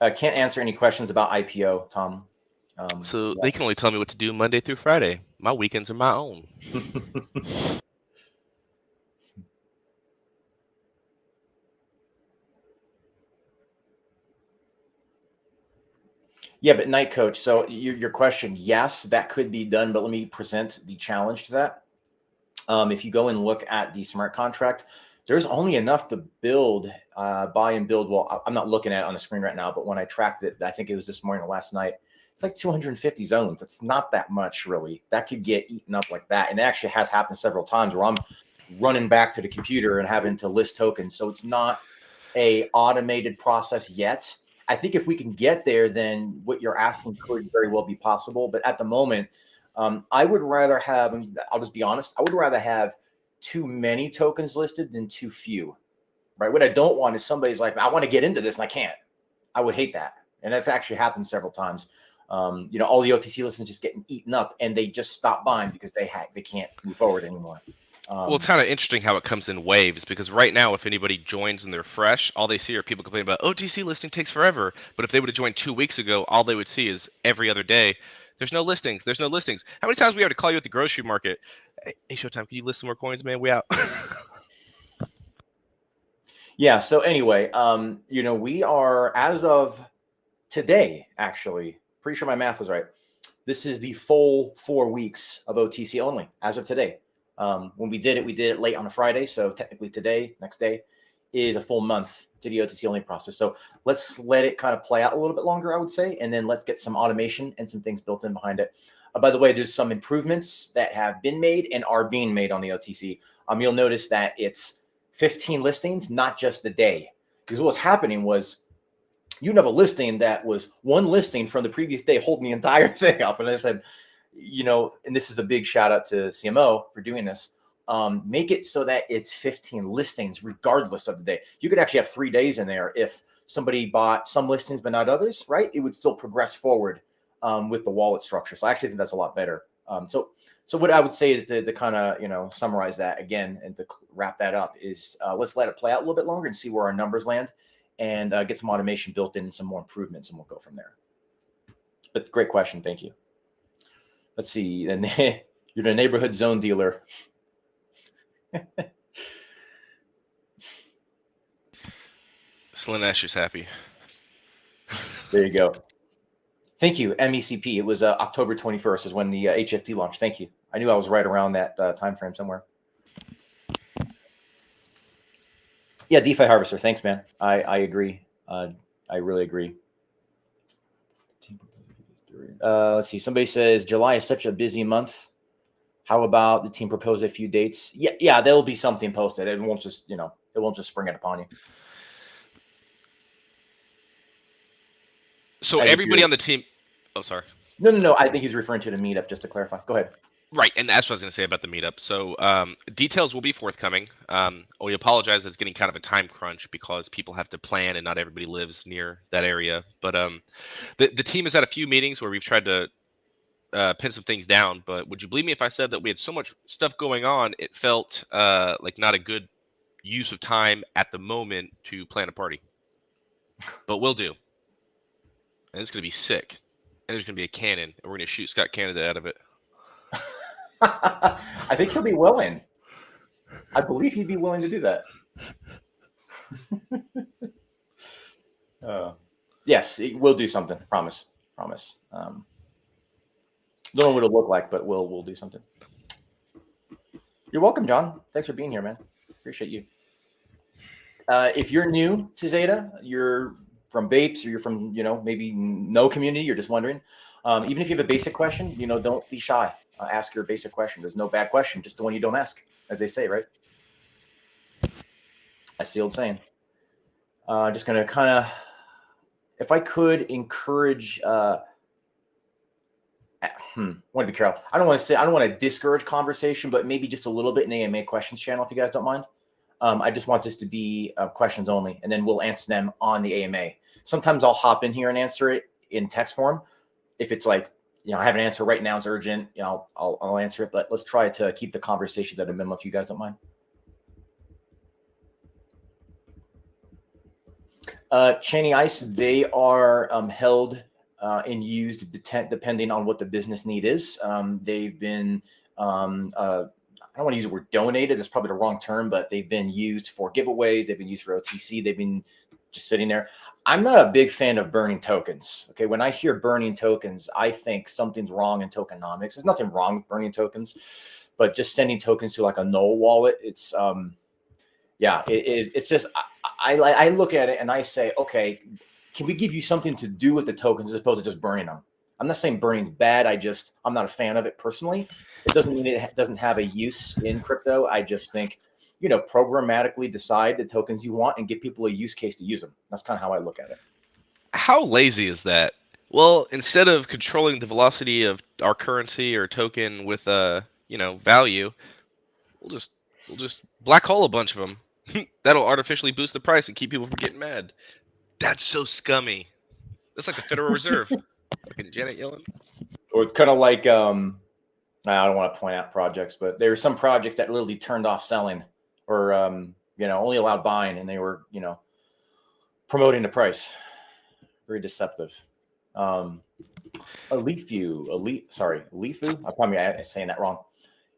I can't answer any questions about IPO, Tom. So they can only tell me what to do Monday through Friday. My weekends are my own. Yeah, but Night Coach, so your question, yes, that could be done, but let me present the challenge to that. If you go and look at the smart contract, there's only enough to build, buy and build. Well, I'm not looking at it on the screen right now, but when I tracked it, I think it was this morning or last night, it's like 250 zones. It's not that much, really. That could get eaten up like that. And it actually has happened several times where I'm running back to the computer and having to list tokens. So it's not a automated process yet. I think if we can get there, then what you're asking could very well be possible. But at the moment, I would rather have, and I'll just be honest, I would rather have too many tokens listed than too few, right? What I don't want is somebody's like, I want to get into this and I can't. I would hate that. And that's actually happened several times. All the OTC listings just getting eaten up and they just stop buying because they can't move forward anymore. Well, it's kind of interesting how it comes in waves because right now, if anybody joins and they're fresh, all they see are people complaining about OTC listing takes forever. But if they would have joined 2 weeks ago, all they would see is every other day, there's no listings. There's no listings. How many times we have to call you at the grocery market? Hey, Showtime, can you list some more coins, man? We out. Yeah. So anyway, we are, as of today, actually, pretty sure my math was right. This is the full 4 weeks of OTC only as of today. When we did it late on a Friday. So technically today, next day, is a full month to the OTC only process. So let's let it kind of play out a little bit longer, I would say. And then let's get some automation and some things built in behind it. By the way, there's some improvements that have been made and are being made on the OTC. You'll notice that it's 15 listings, not just the day. Because what's happening was you'd have a listing that was one listing from the previous day holding the entire thing up. And I said, and this is a big shout out to CMO for doing this. Make it so that it's 15 listings regardless of the day. You could actually have 3 days in there. If somebody bought some listings but not others, right? It would still progress forward with the wallet structure. So I actually think that's a lot better. So what I would say is to kind of, summarize that again and to wrap that up is let's let it play out a little bit longer and see where our numbers land and get some automation built in and some more improvements, and we'll go from there. But great question. Thank you. Let's see. And you're the neighborhood zone dealer. Slim Asher's happy. There you go. Thank you, MECP. It was October 21st is when the HFT launched. Thank you. I knew I was right around that time frame somewhere. Yeah, DeFi Harvester. Thanks, man. I agree. I really agree. Let's see. Somebody says July is such a busy month. How about the team propose a few dates? Yeah, there will be something posted. It won't just, it won't just spring it upon you. So everybody on the team. Oh, sorry. No. I think he's referring to the meetup. Just to clarify. Go ahead. Right, and that's what I was going to say about the meetup. So details will be forthcoming. We apologize, it's getting kind of a time crunch because people have to plan, and not everybody lives near that area. But the team has had a few meetings where we've tried to pin some things down. But would you believe me if I said that we had so much stuff going on, it felt like not a good use of time at the moment to plan a party. But we'll do, and it's going to be sick. And there's going to be a cannon, and we're going to shoot Scott Canada out of it. I think he'll be willing. I believe he'd be willing to do that. Yes, we'll do something. Promise. Don't know what it'll look like, but we'll do something. You're welcome, John. Thanks for being here, man. Appreciate you. If you're new to XETA, you're from Bapes, or you're from, maybe no community, you're just wondering. Even if you have a basic question, don't be shy. Ask your basic question. There's no bad question, just the one you don't ask, as they say, right? That's the old saying. Just going to kind of, if I could encourage, I want to be careful. I don't want to discourage conversation, but maybe just a little bit in AMA questions channel, if you guys don't mind. I just want this to be questions only, and then we'll answer them on the AMA. Sometimes I'll hop in here and answer it in text form. If it's like, I have an answer right now, it's urgent, I'll answer it, but let's try to keep the conversations at a minimum if you guys don't mind. Cheney Ice, they are held and used depending on what the business need is. They've been, I don't want to use the word donated, that's probably the wrong term, but they've been used for giveaways, they've been used for OTC, they've been just sitting there. I'm not a big fan of burning tokens. Okay, when I hear burning tokens, I think something's wrong in tokenomics. There's nothing wrong with burning tokens, but just sending tokens to like a null wallet, it's it's just I look at it and I say, okay, can we give you something to do with the tokens as opposed to just burning them? I'm not saying burning's bad. I'm not a fan of it personally. It doesn't mean it doesn't have a use in crypto. I just think, programmatically decide the tokens you want and give people a use case to use them. That's kind of how I look at it. How lazy is that? Well, instead of controlling the velocity of our currency or token with value, we'll just black hole a bunch of them. That'll artificially boost the price and keep people from getting mad. That's so scummy. That's like the Federal Reserve. Fucking Janet Yellen. Or it's kind of like I don't want to point out projects, but there are some projects that literally turned off selling, or only allowed buying, and they were promoting the price. Very deceptive. Leafu. I'm probably saying that wrong.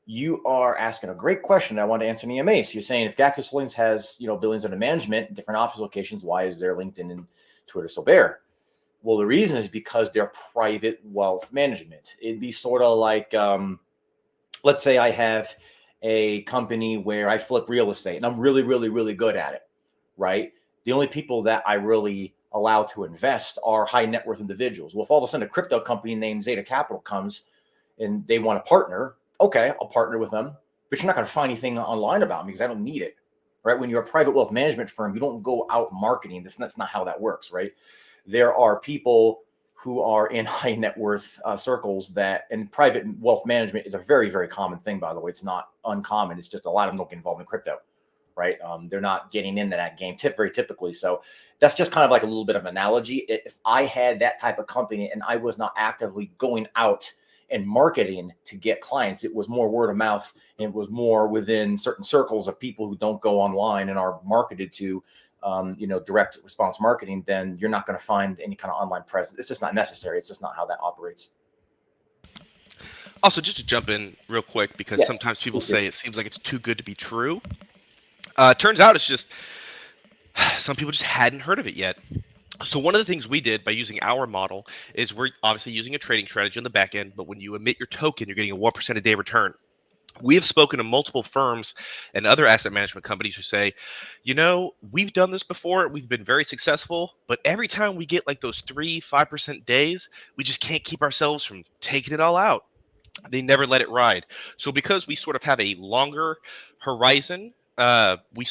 You are asking a great question. I want to answer in EMA. So you're saying if Gaxis Holdings has billions under management, different office locations, why is their LinkedIn and Twitter so bare? Well, the reason is because they're private wealth management. It'd be sort of like, let's say I have a company where I flip real estate and I'm really, really, really good at it, right? The only people that I really allow to invest are high net worth individuals. Well, if all of a sudden a crypto company named XETA Capital comes and they want to partner, okay, I'll partner with them, but you're not going to find anything online about me because I don't need it, right? When you're a private wealth management firm, you don't go out marketing. That's not how that works, right? There are people who are in high net worth circles and private wealth management is a very, very common thing, by the way. It's not uncommon. It's just a lot of them don't get involved in crypto, right? They're not getting into that game very typically. So that's just kind of like a little bit of an analogy. If I had that type of company and I was not actively going out and marketing to get clients, it was more word of mouth, and it was more within certain circles of people who don't go online and are marketed to direct response marketing, then you're not going to find any kind of online presence. It's just not necessary. It's just not how that operates. Also, just to jump in real quick, because sometimes people say it seems like it's too good to be true. Turns out it's just some people just hadn't heard of it yet. So one of the things we did by using our model is we're obviously using a trading strategy on the back end, but when you emit your token, you're getting a 1% a day return. We have spoken to multiple firms and other asset management companies who say, we've done this before. We've been very successful, but every time we get like those 5% days, we just can't keep ourselves from taking it all out. They never let it ride. So because we sort of have a longer horizon, we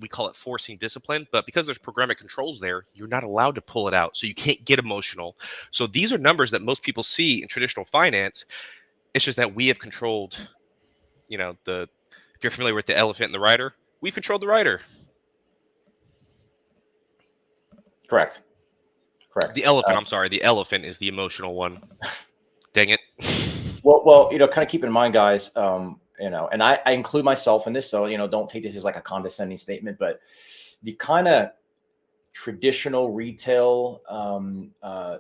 call it forcing discipline, but because there's programmatic controls there, you're not allowed to pull it out. So you can't get emotional. So these are numbers that most people see in traditional finance. It's just that we have controlled, if you're familiar with the elephant and the rider, we've controlled the rider. Correct. The elephant is the emotional one. Dang it. Well, kind of keep in mind, guys, and I include myself in this, so, don't take this as like a condescending statement, but the kind of traditional retail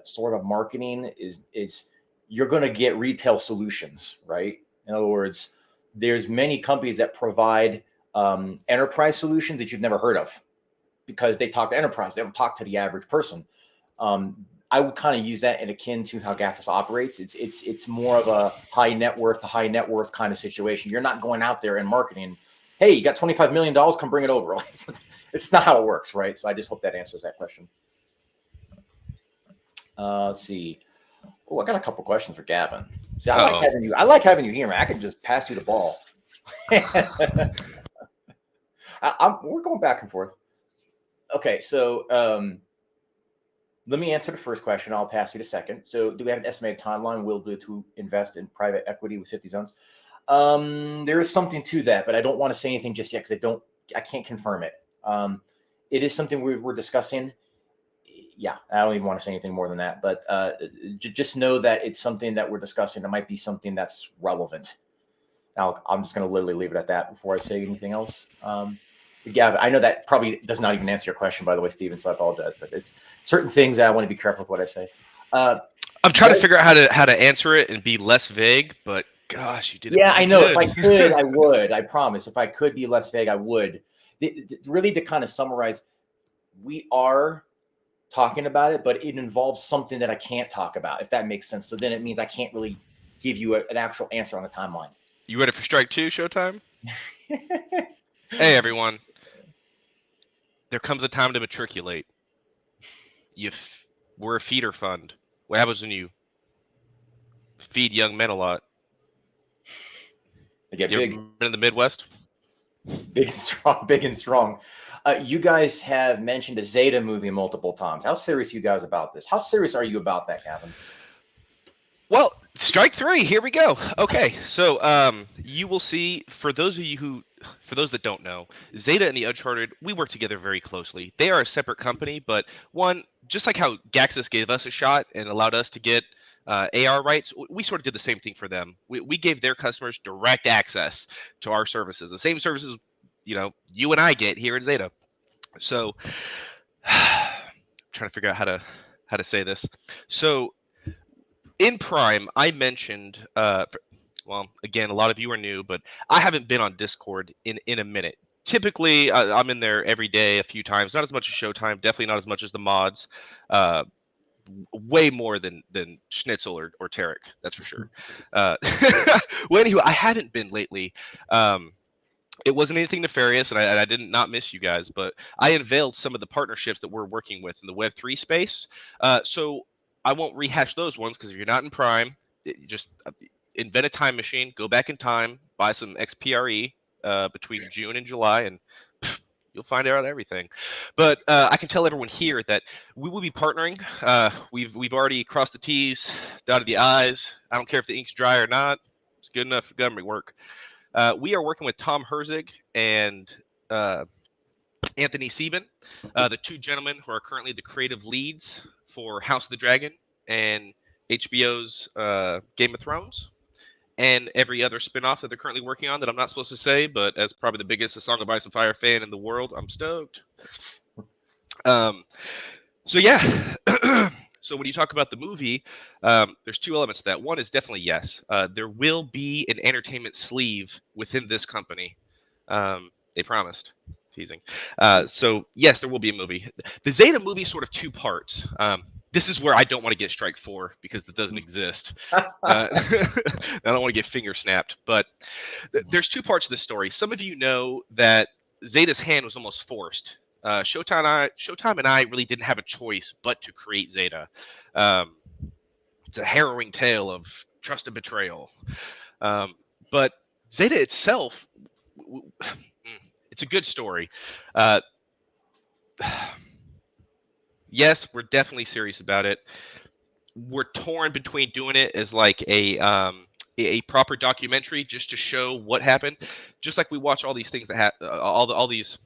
sort of marketing is you're going to get retail solutions, right? In other words, there's many companies that provide enterprise solutions that you've never heard of because they talk to enterprise. They don't talk to the average person. I would kind of use that in akin to how Gaxus operates. It's more of a high net worth kind of situation. You're not going out there and marketing, hey, you got $25 million, come bring it over. It's not how it works, right? So I just hope that answers that question. Let's see. Oh, I got a couple questions for Gavin. See, I like having you here, man. I can just pass you the ball. We're going back and forth. Okay, so let me answer the first question. I'll pass you the second. So do we have an estimated timeline we'll do to invest in private equity with 50 zones? There is something to that, but I don't want to say anything just yet because I can't confirm it. It is something we're discussing. Yeah, I don't even want to say anything more than that, but just know that it's something that we're discussing. It might be something that's relevant. Now, I'm just going to literally leave it at that before I say anything else. Gavin, I know that probably does not even answer your question, by the way, Steven, so I apologize, but it's certain things that I want to be careful with what I say. I'm trying to figure out how to answer it and be less vague, but gosh, you did it. Yeah, I know. Good. If I could, I would. I promise. If I could be less vague, I would. Really, to kind of summarize, we are talking about it, but it involves something that I can't talk about, if that makes sense. So then it means I can't really give you an actual answer on a timeline. You ready for Strike 2 showtime? Hey, everyone. There comes a time to matriculate. We're a feeder fund. What happens when you feed young men a lot? They get you big. Ever been in the Midwest? Big and strong. You guys have mentioned a XETA movie multiple times. How serious are you guys about this? How serious are you about that, Gavin? Well, Strike 3, here we go. Okay, so you will see, for those that don't know, XETA and the Uncharted, we work together very closely. They are a separate company, but just like how Gaxus gave us a shot and allowed us to get AR rights, we sort of did the same thing for them. We gave their customers direct access to our services, the same services you and I get here at XETA. So, I'm trying to figure out how to say this. So, in Prime, I mentioned, again, a lot of you are new, but I haven't been on Discord in a minute. Typically, I'm in there every day, a few times, not as much as Showtime, definitely not as much as the mods, way more than Schnitzel or Tarek, that's for sure. Well, anyway, I haven't been lately. It wasn't anything nefarious, and I did not miss you guys, but I unveiled some of the partnerships that we're working with in the Web3 space. So I won't rehash those ones because if you're not in Prime, just invent a time machine, go back in time, buy some XPRE between June and July, and you'll find out everything. But I can tell everyone here that we will be partnering. We've already crossed the T's, dotted the I's. I don't care if the ink's dry or not. It's good enough for government work. We are working with Tom Herzig and Anthony Sieben, the two gentlemen who are currently the creative leads for House of the Dragon and HBO's Game of Thrones, and every other spinoff that they're currently working on that I'm not supposed to say, but as probably the biggest A Song of Ice and Fire fan in the world, I'm stoked. So yeah. So when you talk about the movie, there's two elements to that. One is definitely yes. There will be an entertainment sleeve within this company. They promised. Teasing. So yes, there will be a movie. The Zeta movie is sort of two parts. This is where I don't want to get Strike 4 because it doesn't exist. I don't want to get finger snapped. But there's two parts of this story. Some of you know that Zeta's hand was almost forced. Showtime and I really didn't have a choice but to create Zeta. It's a harrowing tale of trust and betrayal. But Zeta itself, it's a good story. Yes, we're definitely serious about it. We're torn between doing it as like a proper documentary just to show what happened, just like we watch all these things that all these,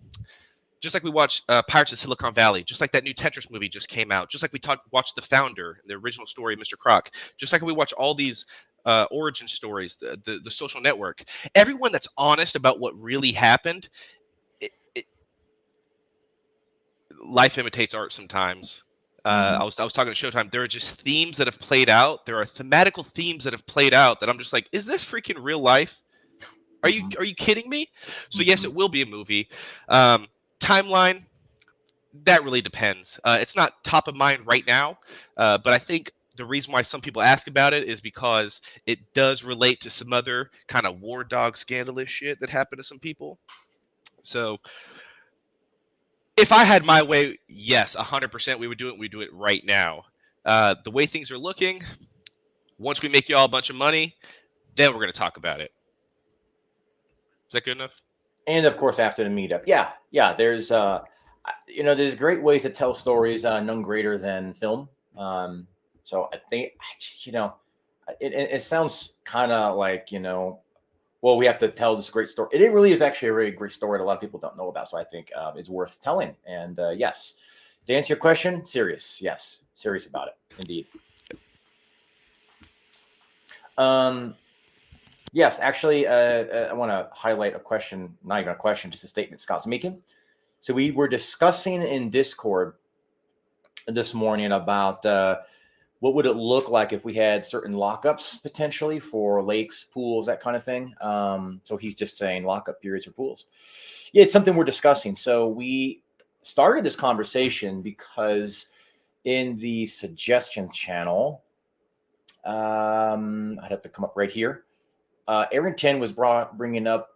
just like we watch Pirates of Silicon Valley, just like that new Tetris movie just came out, just like we watched The Founder, the original story of Mr. Croc, just like we watch all these origin stories, the Social Network. Everyone that's honest about what really happened, life imitates art sometimes. I was talking to Showtime. There are just themes that have played out. There are thematical themes that have played out that I'm just like, is this freaking real life? Are you kidding me? So yes, it will be a movie. Timeline, that really depends. It's not top of mind right now, but I think the reason why some people ask about it is because it does relate to some other kind of war dog scandalous shit that happened to some people. So if I had my way, yes, 100% we would do it. We do it right now. The way things are looking, once we make you all a bunch of money, then we're going to talk about it. Is that good enough? And of course, after the meetup, yeah. There's there's great ways to tell stories, none greater than film. So I think it sounds kind of like well, we have to tell this great story. It really is actually a really great story that a lot of people don't know about. So I think it's worth telling. And yes, to answer your question, serious. Yes, serious about it, indeed. Yes, actually, I want to highlight a question, not even a question, just a statement Scott's making. So we were discussing in Discord this morning about what would it look like if we had certain lockups potentially for lakes, pools, that kind of thing. So he's just saying lockup periods for pools. Yeah, it's something we're discussing. So we started this conversation because in the suggestion channel, I'd have to come up right here. Arrington was bringing up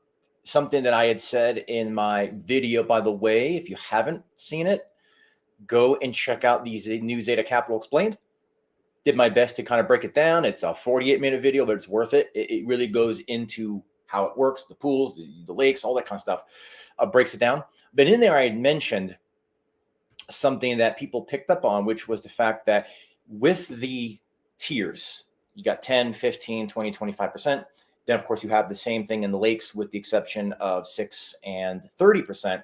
something that I had said in my video. By the way, if you haven't seen it, go and check out these new Zeta Capital Explained. Did my best to kind of break it down. It's a 48-minute video, but it's worth it. It really goes into how it works, the pools, the lakes, all that kind of stuff. Breaks it down. But in there, I had mentioned something that people picked up on, which was the fact that with the tiers, you got 10, 15, 20, 25%. Then, of course, you have the same thing in the lakes with the exception of 6 and 30%.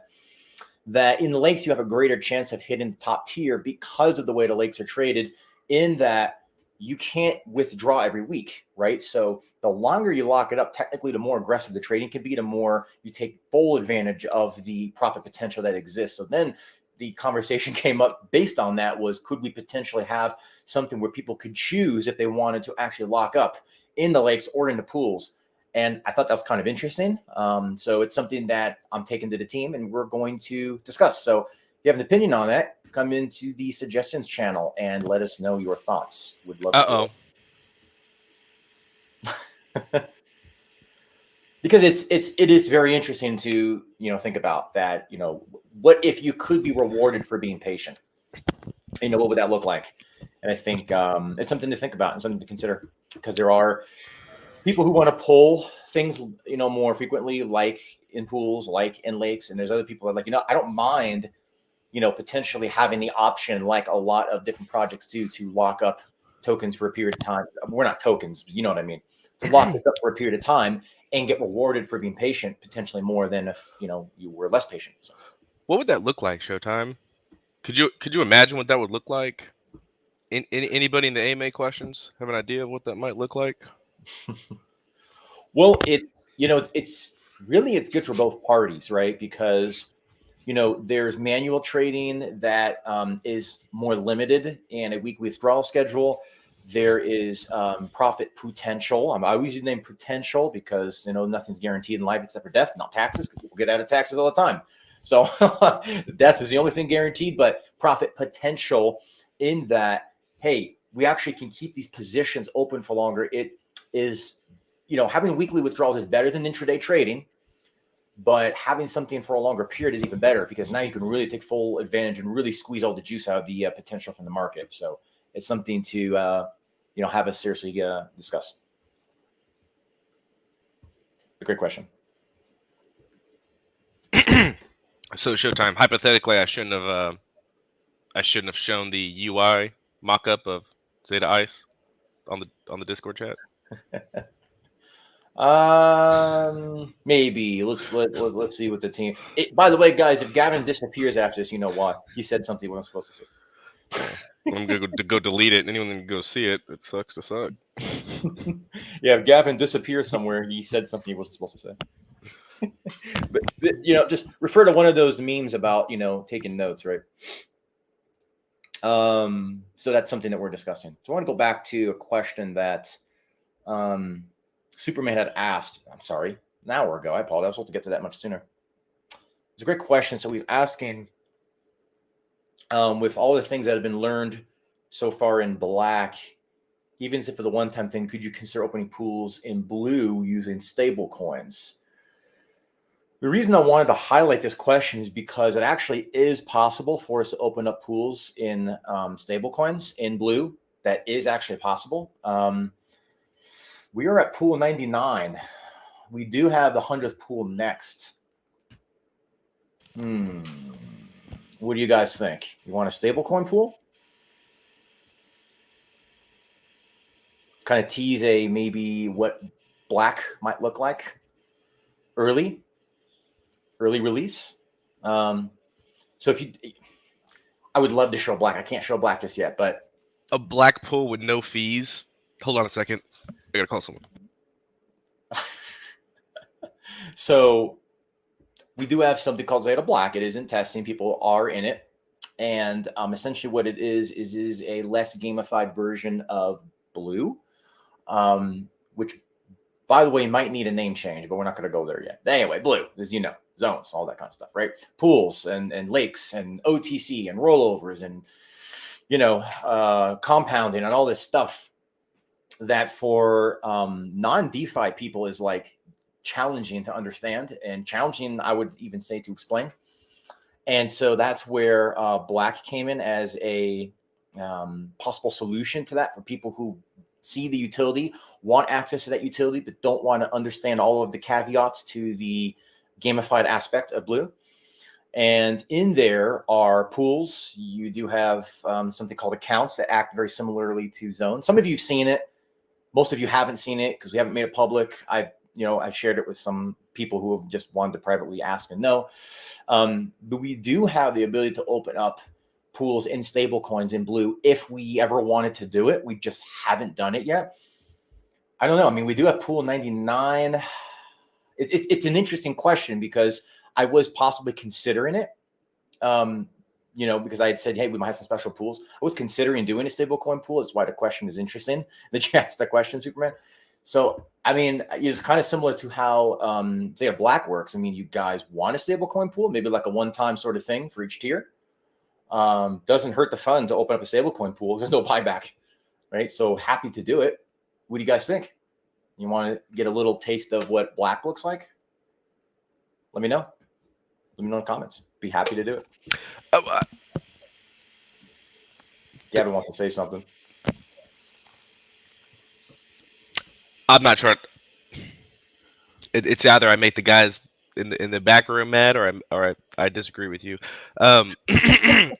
That in the lakes, you have a greater chance of hitting top tier because of the way the lakes are traded, in that you can't withdraw every week, right? So the longer you lock it up, technically, the more aggressive the trading can be, the more you take full advantage of the profit potential that exists. So then the conversation came up based on that was, could we potentially have something where people could choose if they wanted to actually lock up in the lakes or in the pools? And I thought that was kind of interesting. So it's something that I'm taking to the team and we're going to discuss. So if you have an opinion on that, come into the suggestions channel and let us know your thoughts. Would love to. Because it is very interesting to think about that. What if you could be rewarded for being patient? What would that look like? And I think it's something to think about and something to consider, because there are people who want to pull things more frequently, like in pools, like in lakes, and there's other people that are like, I don't mind potentially having the option, like a lot of different projects do, to lock up tokens for a period of time. We're not tokens, but you know what I mean, to lock this up for a period of time and get rewarded for being patient, potentially more than if you were less patient. So what would that look like, Showtime? Could you imagine what that would look like? Anybody in the AMA questions have an idea of what that might look like? Well, it's really, it's good for both parties, right? Because there's manual trading that is more limited and a week withdrawal schedule. There is profit potential. I always use the name potential because nothing's guaranteed in life except for death, not taxes, because people get out of taxes all the time. So death is the only thing guaranteed, but profit potential in that, hey, we actually can keep these positions open for longer. It is, having weekly withdrawals is better than intraday trading, but having something for a longer period is even better because now you can really take full advantage and really squeeze all the juice out of the potential from the market. So it's something to, have us seriously discuss. A great question. So Showtime. Hypothetically, I shouldn't have shown the UI mock-up of Zeta Ice on the Discord chat. Maybe let's see what the team. By the way, guys, if Gavin disappears after this, you know why. He said something he wasn't supposed to say. I'm gonna go delete it. Anyone can go see it. It sucks to suck. Yeah, if Gavin disappears somewhere, he said something he wasn't supposed to say. but just refer to one of those memes about taking notes, right? So that's something that we're discussing. So I want to go back to a question that Superman had asked. I'm sorry, an hour ago. I apologize. I was supposed to get to that much sooner. It's a great question. So he's asking, with all the things that have been learned so far in black, even if it's a one-time thing, could you consider opening pools in blue using stable coins? The reason I wanted to highlight this question is because it actually is possible for us to open up pools in stable coins in blue. That is actually possible. We are at pool 99. We do have the 100th pool next. What do you guys think? You want a stable coin pool? Kind of tease maybe what black might look like early release. So I would love to show black. I can't show black just yet, but a black pool with no fees. Hold on a second. I gotta call someone. So we do have something called Zeta Black. It is in testing. People are in it. And essentially what it is a less gamified version of blue, which, by the way, might need a name change, but we're not going to go there yet. Anyway, blue, as zones, all that kind of stuff, right? Pools and lakes and OTC and rollovers and, compounding and all this stuff that for non-DeFi people is like challenging to understand and challenging, I would even say, to explain. And so that's where black came in as a possible solution to that for people who see the utility, want access to that utility, but don't want to understand all of the caveats to the gamified aspect of blue. And in there are pools. You do have something called accounts that act very similarly to zones. Some of you have seen it. Most of you haven't seen it because we haven't made it public. I shared it with some people who have just wanted to privately ask and know. But we do have the ability to open up pools in stable coins in blue if we ever wanted to do it. We just haven't done it yet. I don't know. I mean, we do have pool 99. It's an interesting question because I was possibly considering it. Because I had said, hey, we might have some special pools. I was considering doing a stable coin pool. That's why the question is interesting that you asked that question, Superman. So, I mean, it's kind of similar to how Zeta Black works. I mean, you guys want a stable coin pool, maybe like a one-time sort of thing for each tier. Doesn't hurt the fun to open up a stable coin pool. There's no buyback, right? So happy to do it. What do you guys think? You want to get a little taste of what black looks like? Let me know. Let me know in the comments. Be happy to do it. Gavin wants to say something. I'm not sure. It's either I make the guys in the back room mad, or I disagree with you.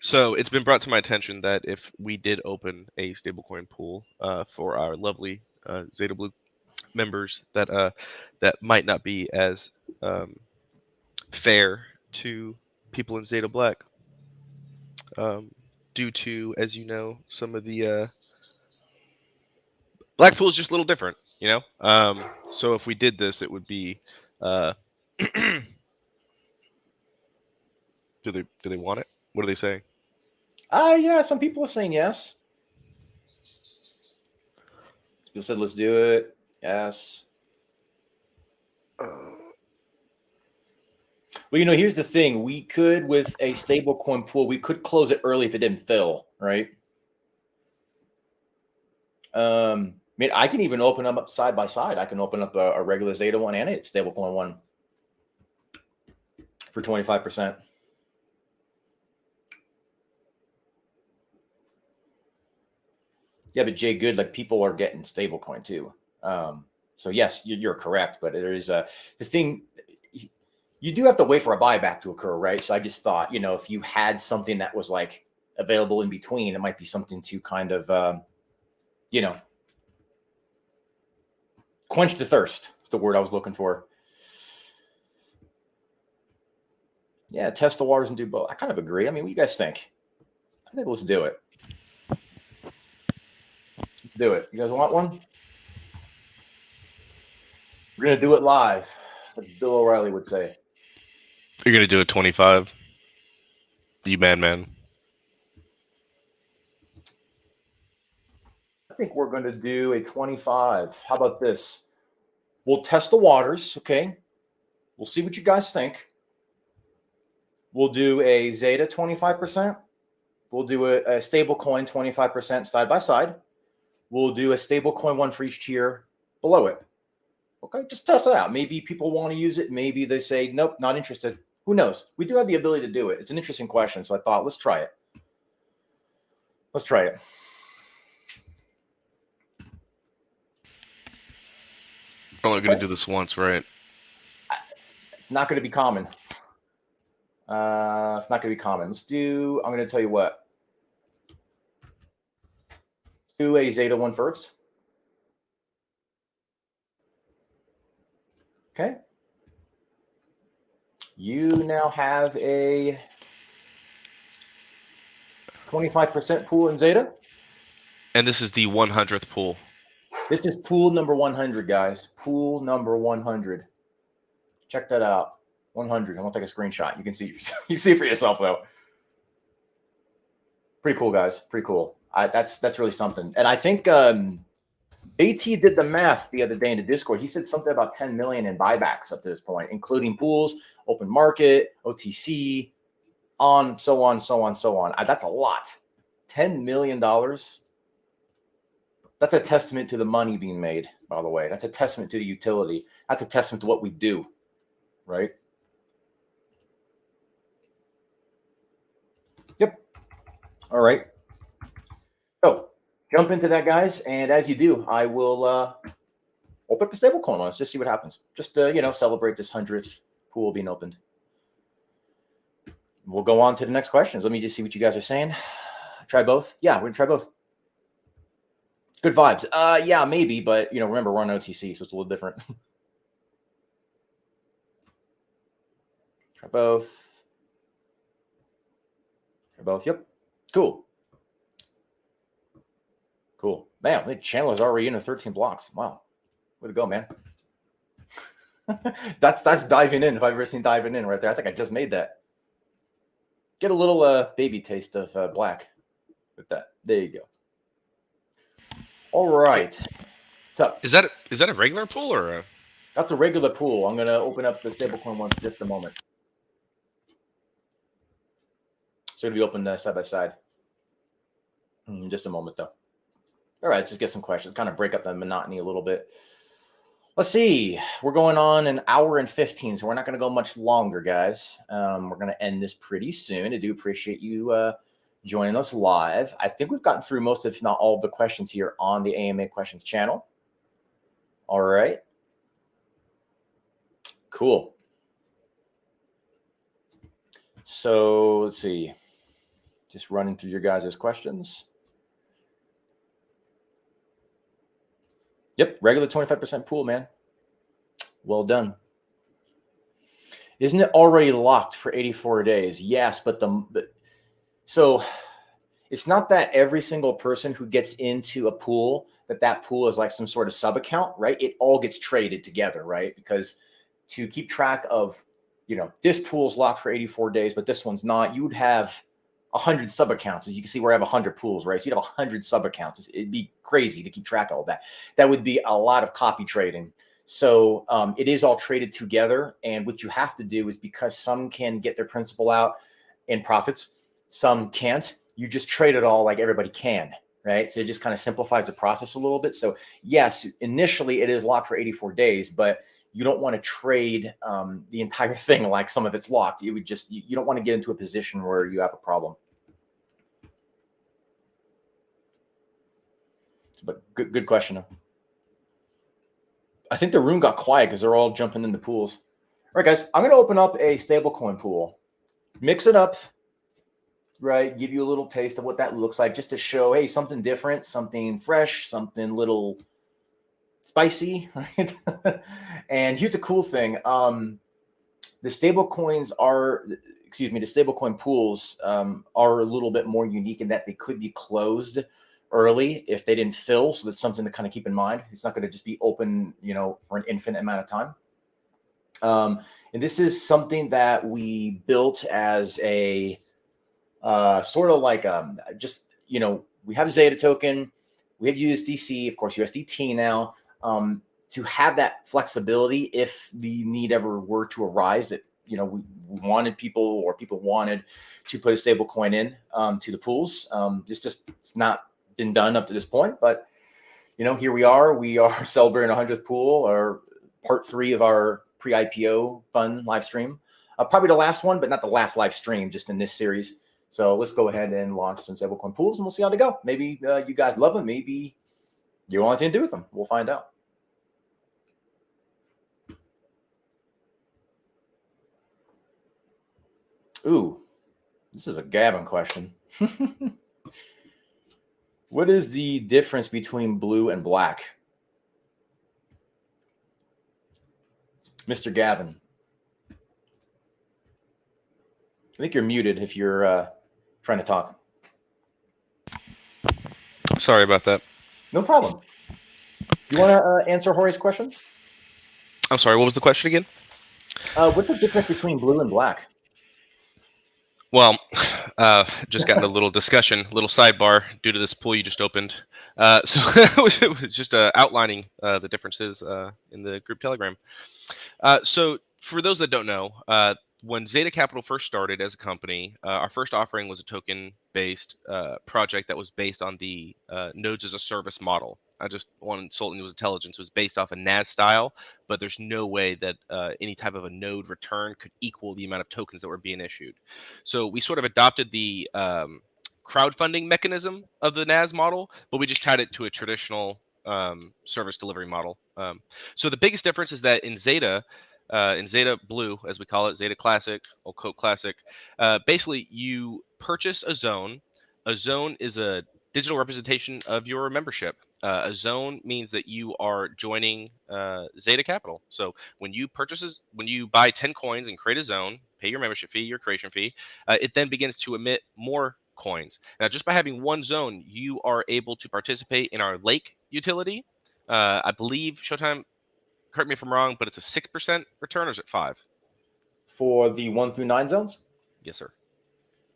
So it's been brought to my attention that if we did open a stablecoin pool for our lovely Zeta Blue members, that might not be as fair to people in Zeta Black, due to, as you know, some of the Black pool is just a little different, So if we did this, it would be. Do they want it? What are they saying? Yeah, some people are saying yes. People said let's do it. Yes. Well, here's the thing. We could, with a stablecoin pool, we could close it early if it didn't fill, right? I mean, I can even open them up side by side. I can open up a regular Zeta one and a stablecoin one for 25%. Yeah, but Jay, good. Like, people are getting stablecoin too. So yes, you're correct. But there is the thing. You do have to wait for a buyback to occur, right? So I just thought, if you had something that was like available in between, it might be something to kind of, quench the thirst. It's the word I was looking for. Yeah, test the waters and do both. I kind of agree. I mean, what do you guys think? I think let's do it. Let's do it. You guys want one? We're going to do it live, like Bill O'Reilly would say. You're gonna do a 25. You man. I think we're going to do a 25. How about this? We'll test the waters, okay? We'll see what you guys think. We'll do a Zeta 25%. We'll do a stable coin 25% side by side. We'll do a stable coin one for each tier below it. Okay, just test it out. Maybe people want to use it. Maybe they say, nope, not interested. Who knows? We do have the ability to do it. It's an interesting question. So I thought, let's try it. Let's try it. Only gonna do this once, right? It's not going to be common. It's not going to be common. I'm going to tell you what. Do a Zeta one first. Okay. You now have a 25% pool in Zeta. And this is the 100th pool. This is pool number 100, guys. Pool number 100. Check that out. 100. I won't take a screenshot. You can see you see it for yourself though. Pretty cool, guys. Pretty cool. That's really something. And I think AT did the math the other day in the Discord. He said something about 10 million in buybacks up to this point, including pools, open market, OTC, so on. That's a lot. $10 million. That's a testament to the money being made, by the way. That's a testament to the utility. That's a testament to what we do, right? Yep. All right. So jump into that, guys. And as you do, I will open up a stablecoin on us. Just see what happens. Just celebrate this 100th pool being opened. We'll go on to the next questions. Let me just see what you guys are saying. Try both. Yeah, we're gonna try both. Good vibes. Yeah, maybe, but remember, we're on OTC, so it's a little different. Try both. Try both. Yep. Cool. Cool. Man, Chandler's already in 13 blocks. Wow. Way to go, man. that's diving in. If I've ever seen diving in right there. I think I just made that. Get a little baby taste of black with that. There you go. All right. So Is that a regular pool or a? That's a regular pool. I'm gonna open up the stablecoin one for just a moment. So it'll be open side by side. In just a moment, though. All right, let's just get some questions. Kind of break up the monotony a little bit. Let's see. We're going on an hour and 15, so we're not going to go much longer, guys. We're going to end this pretty soon. I do appreciate you joining us live. I think we've gotten through most, if not all, of the questions here on the AMA Questions channel. All right. Cool. So let's see. Just running through your guys' questions. Yep, regular 25% pool, man. Well done. Isn't it already locked for 84 days? Yes, but so it's not that every single person who gets into a pool, that pool is like some sort of sub account, right? It all gets traded together, right? Because to keep track of, this pool's locked for 84 days, but this one's not, you would have 100 sub accounts. As you can see, we have 100 pools, right? So you'd have 100 sub accounts. It'd be crazy to keep track of all that. That would be a lot of copy trading. So it is all traded together. And what you have to do is, because some can get their principal out in profits, some can't, you just trade it all like everybody can, right? So it just kind of simplifies the process a little bit. So yes, initially it is locked for 84 days, but you don't want to trade the entire thing like some of it's locked. You would just, you don't want to get into a position where you have a problem. But good question. I think the room got quiet because they're all jumping in the pools. All right, guys, I'm going to open up a stablecoin pool, mix it up, right? Give you a little taste of what that looks like, just to show, hey, something different, something fresh, something little spicy, right? And here's the cool thing. The stablecoin pools are a little bit more unique in that they could be closed early if they didn't fill. So that's something to kind of keep in mind. It's not going to just be open, for an infinite amount of time. And this is something that we built as a sort of like we have the ZETA token, we have USDC, of course, USDT now, to have that flexibility if the need ever were to arise that, we wanted people wanted to put a stable coin in to the pools. It's not been done up to this point, but here we are celebrating 100th pool, or part 3 of our pre-IPO fun live stream. Probably the last one, but not the last live stream, just in this series. So let's go ahead and launch some stablecoin pools, and we'll see how they go. Maybe you guys love them. Maybe you don't want anything to do with them. We'll find out. Ooh, this is a Gavin question. What is the difference between blue and black? Mr. Gavin. I think you're muted if you're trying to talk. Sorry about that. No problem. You want to answer Jorge's question? I'm sorry, what was the question again? What's the difference between blue and black? Well, just got in a little discussion, little sidebar due to this pool you just opened. So it was just outlining the differences in the group Telegram. So for those that don't know, when XETA Capital first started as a company, our first offering was a token-based project that was based on the nodes as a service model. I just wanted Sultan was intelligence was based off a NAS style, but there's no way that any type of a node return could equal the amount of tokens that were being issued. So we sort of adopted the crowdfunding mechanism of the NAS model, but we just tied it to a traditional service delivery model. So the biggest difference is that in XETA Blue, as we call it, XETA Classic, or Coke Classic, basically you purchase a zone. A zone is a digital representation of your membership. A zone means that you are joining XETA Capital. So when you buy 10 coins and create a zone, pay your membership fee, your creation fee, it then begins to emit more coins. Now, just by having one zone, you are able to participate in our lake utility. I believe, Showtime, correct me if I'm wrong, but it's a 6% return, or is it 5%? For the 1 through 9 zones? Yes, sir.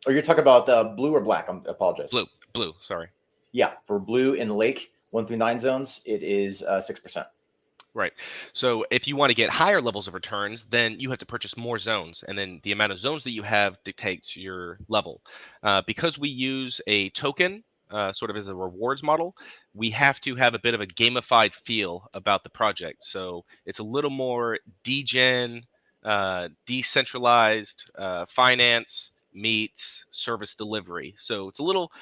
Or you're talking about blue or black? I apologize. Blue, sorry. Yeah, for blue in the lake, 1 through 9 zones, it is 6%. Right. So if you want to get higher levels of returns, then you have to purchase more zones. And then the amount of zones that you have dictates your level. Because we use a token, sort of as a rewards model, we have to have a bit of a gamified feel about the project. So it's a little more degen, decentralized finance meets service delivery. So it's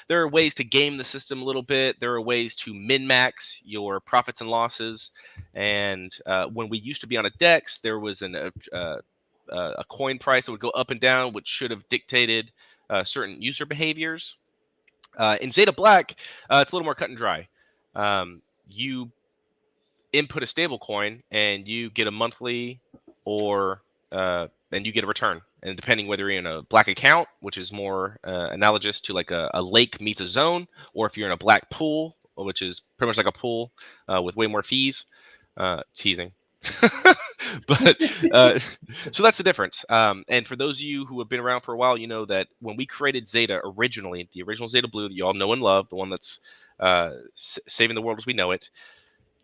there are ways to game the system a little bit. There are ways to min-max your profits and losses. And when we used to be on a DEX, there was a coin price that would go up and down, which should have dictated certain user behaviors. In XETA Black, it's a little more cut and dry. You input a stable coin and you get a monthly and you get a return. And depending whether you're in a black account, which is more analogous to like a lake meets a zone, or if you're in a black pool, which is pretty much like a pool with way more fees, teasing. But so that's the difference. And for those of you who have been around for a while, you know that when we created XETA originally, the original XETA Blue that you all know and love, the one that's saving the world as we know it,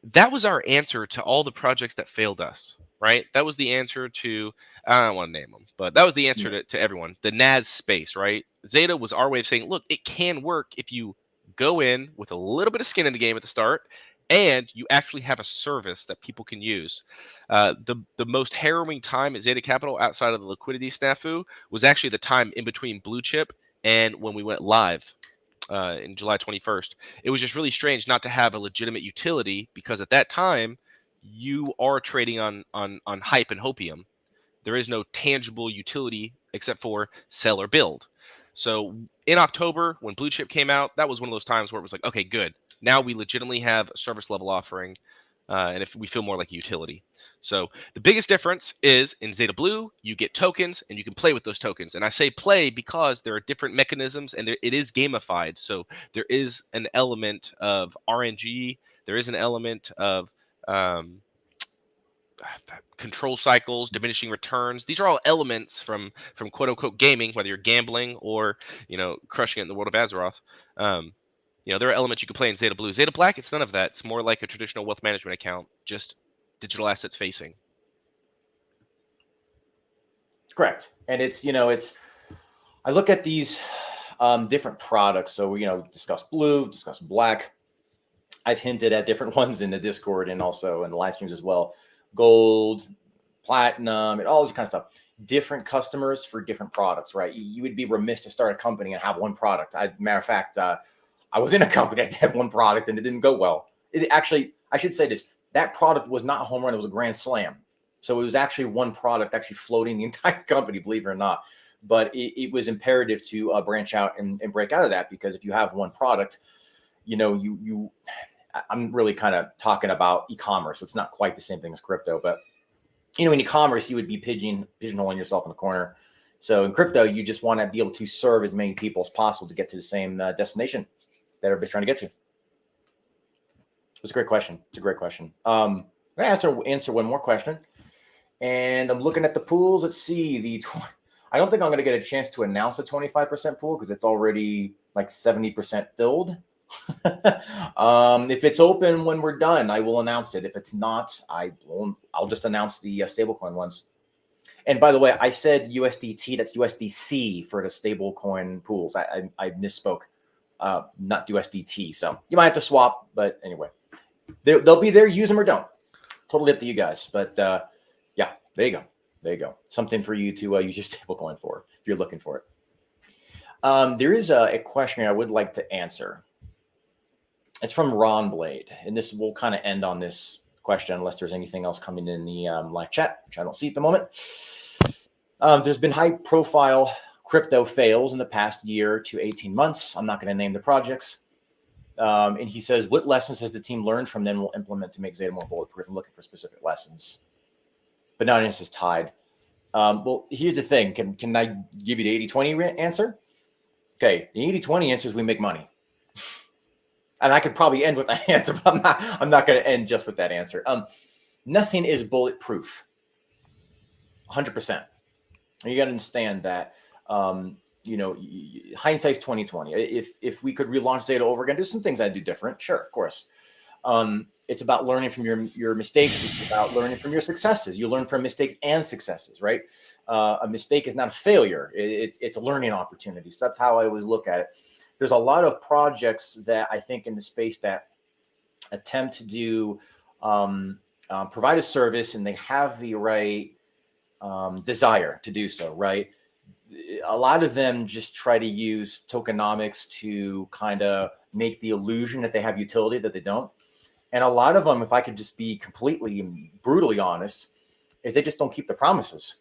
that was our answer to all the projects that failed us, right? That was the answer to, I don't want to name them, but that was the answer to everyone. The NAS space, right? Zeta was our way of saying, look, it can work if you go in with a little bit of skin in the game at the start and you actually have a service that people can use. The most harrowing time at Zeta Capital outside of the liquidity snafu was actually the time in between Blue Chip and when we went live in July 21st. It was just really strange not to have a legitimate utility because at that time you are trading on hype and hopium. There is no tangible utility except for sell or build. So in October, when Blue Chip came out, that was one of those times where it was like, okay, good. Now we legitimately have a service level offering, and if we feel more like a utility. So the biggest difference is in Zeta Blue, you get tokens and you can play with those tokens. And I say play because there are different mechanisms and it is gamified. So there is an element of RNG. There is an element of um, control cycles, diminishing returns. These are all elements from quote unquote gaming, whether you're gambling or crushing it in the world of Azeroth. Um, there are elements you can play in Zeta Blue. Zeta Black, it's none of that. It's more like a traditional wealth management account, just digital assets facing. Correct. And it's I look at these different products. So we discuss blue, discuss black. I've hinted at different ones in the Discord and also in the live streams as well. Gold, platinum, and all this kind of stuff. Different customers for different products, right? You would be remiss to start a company and have one product. Matter of fact, I was in a company that had one product and it didn't go well. It actually, I should say this, that product was not a home run, it was a grand slam. So it was actually one product actually floating the entire company, believe it or not. But it was imperative to branch out and break out of that, because if you have one product, I'm really kind of talking about e-commerce. So it's not quite the same thing as crypto, but in e-commerce, you would be pigeonholing yourself in the corner. So in crypto, you just want to be able to serve as many people as possible to get to the same destination that everybody's trying to get to. It's a great question. It's a great question. I'm going to answer one more question. And I'm looking at the pools. Let's see. I don't think I'm going to get a chance to announce the 25% pool because it's already like 70% filled. If it's open when we're done, I will announce it. If it's not, I'll just announce the stablecoin ones. And by the way, I said USDT. That's USDC for the stablecoin pools. I misspoke. Not USDT. So you might have to swap. But anyway, they'll be there. Use them or don't. Totally up to you guys. But yeah, there you go. There you go. Something for you to use your stablecoin for if you're looking for it. There is a question I would like to answer. It's from Ron Blade, and this will kind of end on this question unless there's anything else coming in the live chat, which I don't see at the moment. There's been high-profile crypto fails in the past year to 18 months. I'm not going to name the projects. And he says, what lessons has the team learned from them will implement to make Zeta more bulletproof? I'm looking for specific lessons. But now this is tied. Well, here's the thing. Can I give you the 80-20 answer? Okay, the 80-20 answer is we make money. And I could probably end with that answer, but I'm not going to end just with that answer. Nothing is bulletproof. 100%. You got to understand that. Hindsight's 2020. If we could relaunch Zeta over again, there's some things I'd do different. Sure, of course. It's about learning from your mistakes. It's about learning from your successes. You learn from mistakes and successes, right? A mistake is not a failure. It's a learning opportunity. So that's how I always look at it. There's a lot of projects that I think in the space that attempt to do provide a service, and they have the right desire to do so, right? A lot of them just try to use tokenomics to kind of make the illusion that they have utility that they don't. And a lot of them, if I could just be completely and brutally honest, is they just don't keep the promises,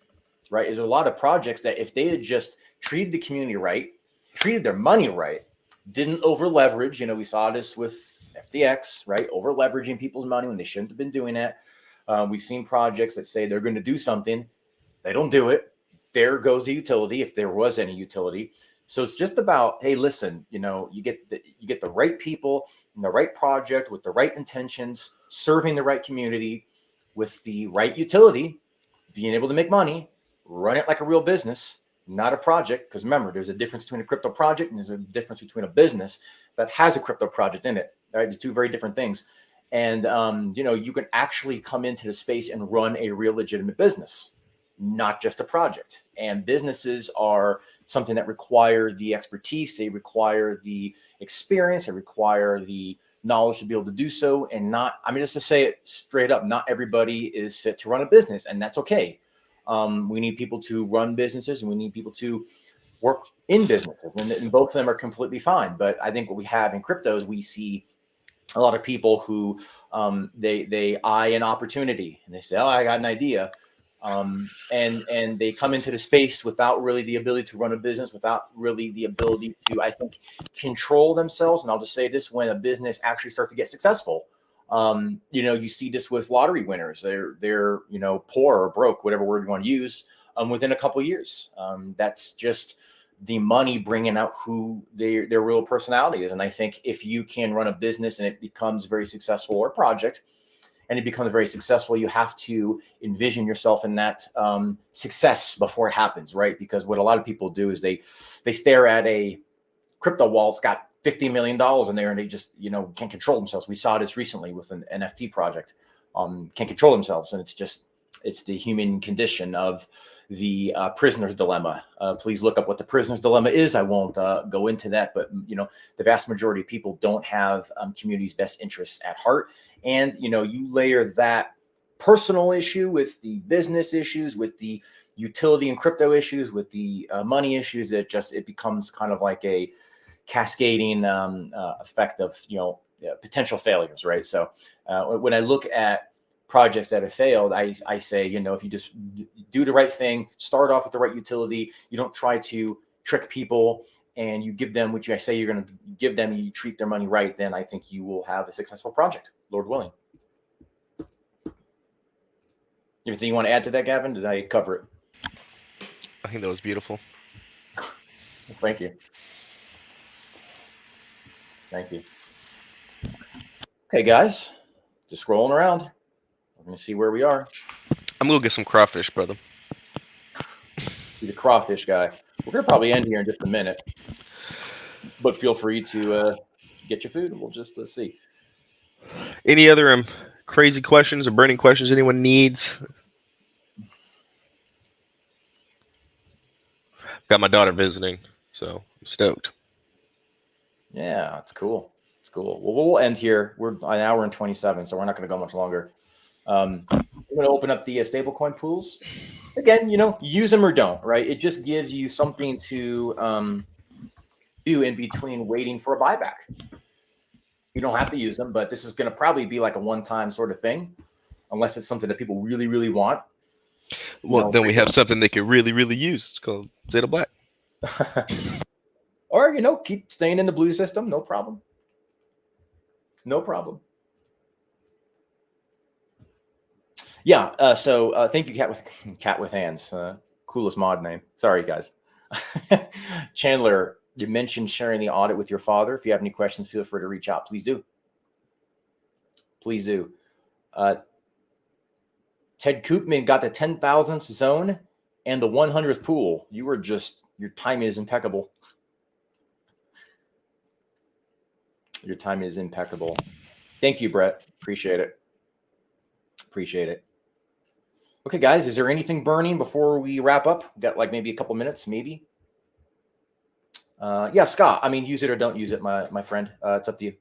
right? There's a lot of projects that if they had just treated the community right, treated their money right, didn't over leverage. We saw this with FTX, right? Over leveraging people's money when they shouldn't have been doing that. We've seen projects that say they're going to do something. They don't do it. There goes the utility, if there was any utility. So it's just about, hey, listen, you get the right people in the right project with the right intentions, serving the right community with the right utility, being able to make money, run it like a real business, not a project. Because remember, there's a difference between a crypto project and there's a difference between a business that has a crypto project in it. Right? It's two very different things. And, you can actually come into the space and run a real legitimate business, not just a project. And businesses are something that require the expertise. They require the experience. They require the knowledge to be able to do so. And just to say it straight up, not everybody is fit to run a business, and that's okay. We need people to run businesses, and we need people to work in businesses, and both of them are completely fine. But I think what we have in crypto is we see a lot of people who they eye an opportunity and they say, "Oh, I got an idea," and they come into the space without really the ability to run a business, without really the ability to, I think, control themselves. And I'll just say this: when a business actually starts to get successful, you see this with lottery winners. They're poor or broke, whatever word you want to use, within a couple of years. That's just the money bringing out who their real personality is. And I think if you can run a business and it becomes very successful, or a project, and it becomes very successful, you have to envision yourself in that success before it happens, right? Because what a lot of people do is they stare at a crypto wall. It's got $50 million in there, and they just can't control themselves. We saw this recently with an NFT project. Can't control themselves, and it's the human condition of the prisoner's dilemma. Please look up what the prisoner's dilemma is. I won't go into that, but the vast majority of people don't have community's best interests at heart. And you layer that personal issue with the business issues, with the utility and crypto issues, with the money issues, that it becomes kind of like a cascading effect of potential failures, right? So when I look at projects that have failed, I say, if you just do the right thing, start off with the right utility, you don't try to trick people, and you give them what I say you're going to give them, you treat their money right, then I think you will have a successful project, Lord willing. Anything you want to add to that, Gavin? Did I cover it? I think that was beautiful. Thank you. Thank you. Okay, guys, just scrolling around. We're going to see where we are. I'm going to get some crawfish, brother. Be the crawfish guy. We're going to probably end here in just a minute, but feel free to get your food, and we'll just see. Any other crazy questions or burning questions anyone needs? Got my daughter visiting, so I'm stoked. Yeah, it's cool. It's cool. Well, we'll end here. We're an hour and 27, so we're not going to go much longer. I'm going to open up the stablecoin pools. Again, use them or don't, right? It just gives you something to do in between waiting for a buyback. You don't have to use them, but this is going to probably be like a one-time sort of thing, unless it's something that people really, really want. Well, then we have something they can really, really use. It's called XETA Black. Or, keep staying in the blue system. No problem. No problem. Yeah. So thank you, Cat with Hands. Coolest mod name. Sorry, guys. Chandler, you mentioned sharing the audit with your father. If you have any questions, feel free to reach out. Please do. Please do. Ted Koopman got the 10,000th zone and the 100th pool. Your timing is impeccable. Your timing is impeccable. Thank you, Brett. Appreciate it. Appreciate it. Okay, guys, is there anything burning before we wrap up? We've got like maybe a couple minutes, maybe. Yeah, Scott, use it or don't use it, my friend. It's up to you.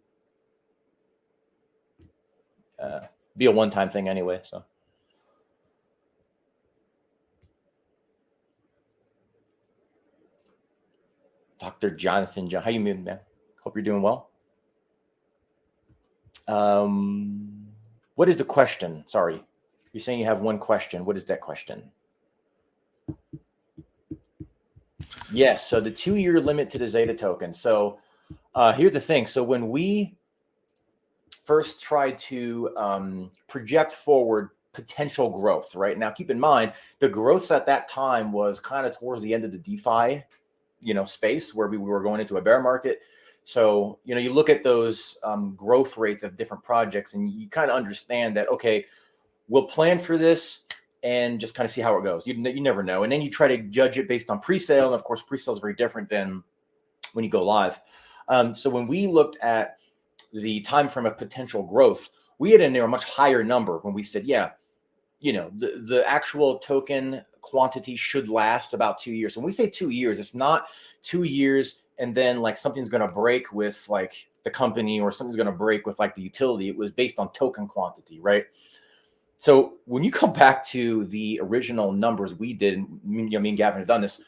Be a one-time thing anyway, so. Dr. Jonathan, how you doing, man? Hope you're doing well. What is the question? Sorry. You're saying you have one question. What is that question? Yes. So the 2-year limit to the XETA token. So here's the thing. So when we first tried to project forward potential growth, right? Now, keep in mind, the growth at that time was kind of towards the end of the DeFi, space where we were going into a bear market. So, you look at those growth rates of different projects and you kind of understand that, okay, we'll plan for this and just kind of see how it goes. You never know. And then you try to judge it based on pre-sale. And of course, pre-sale is very different than when you go live. So when we looked at the time frame of potential growth, we had in there a much higher number when we said, yeah, the actual token quantity should last about 2 years. When we say 2 years, it's not 2 years and then like something's going to break with like the company or something's going to break with like the utility. It was based on token quantity, right? So when you come back to the original numbers we did, and me and Gavin have done this,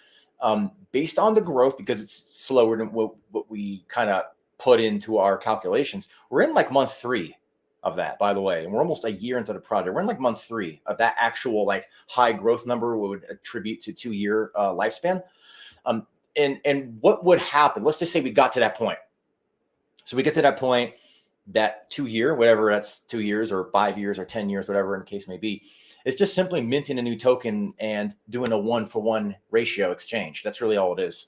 based on the growth, because it's slower than what we kind of put into our calculations, we're in like month 3 of that, by the way, and we're almost a year into the project. We're in like month 3 of that actual like high growth number we would attribute to 2-year lifespan. And what would happen? Let's just say we got to that point. So we get to that point, that 2-year, whatever that's 2 years or 5 years or 10 years, whatever the case may be. It's just simply minting a new token and doing a 1-for-1 ratio exchange. That's really all it is.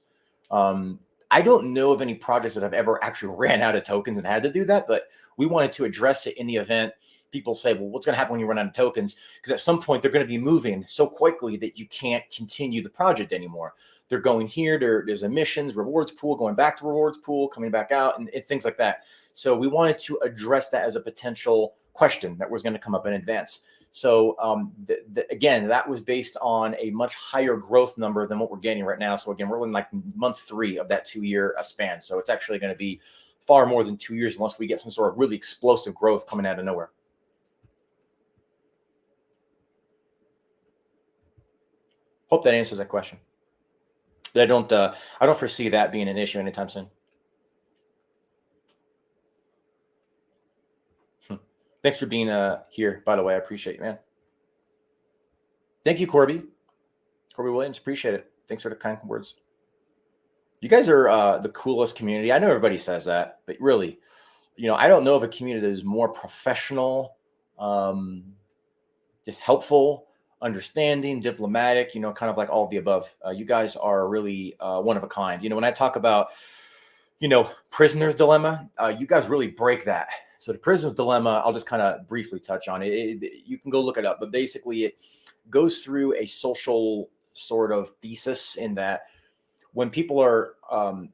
I don't know of any projects that have ever actually ran out of tokens and had to do that, but we wanted to address it in the event people say, well, what's going to happen when you run out of tokens? Because at some point they're going to be moving so quickly that you can't continue the project anymore. They're going here, there's emissions, rewards pool, going back to rewards pool, coming back out, and things like that. So we wanted to address that as a potential question that was going to come up in advance. So again, that was based on a much higher growth number than what we're getting right now. So again, we're in like month 3 of that 2-year span. So it's actually going to be far more than 2 years unless we get some sort of really explosive growth coming out of nowhere. Hope that answers that question. But I don't foresee that being an issue anytime soon. Thanks for being here, by the way. I appreciate you, man. Thank you, Corby Williams. Appreciate it. Thanks for the kind words. You guys are the coolest community. I know everybody says that, but really, I don't know of a community that is more professional, just helpful, understanding, diplomatic, kind of like all of the above. You guys are really one of a kind. When I talk about, prisoner's dilemma, you guys really break that. So the prisoner's dilemma, I'll just kind of briefly touch on it. You can go look it up, but basically it goes through a social sort of thesis in that when people are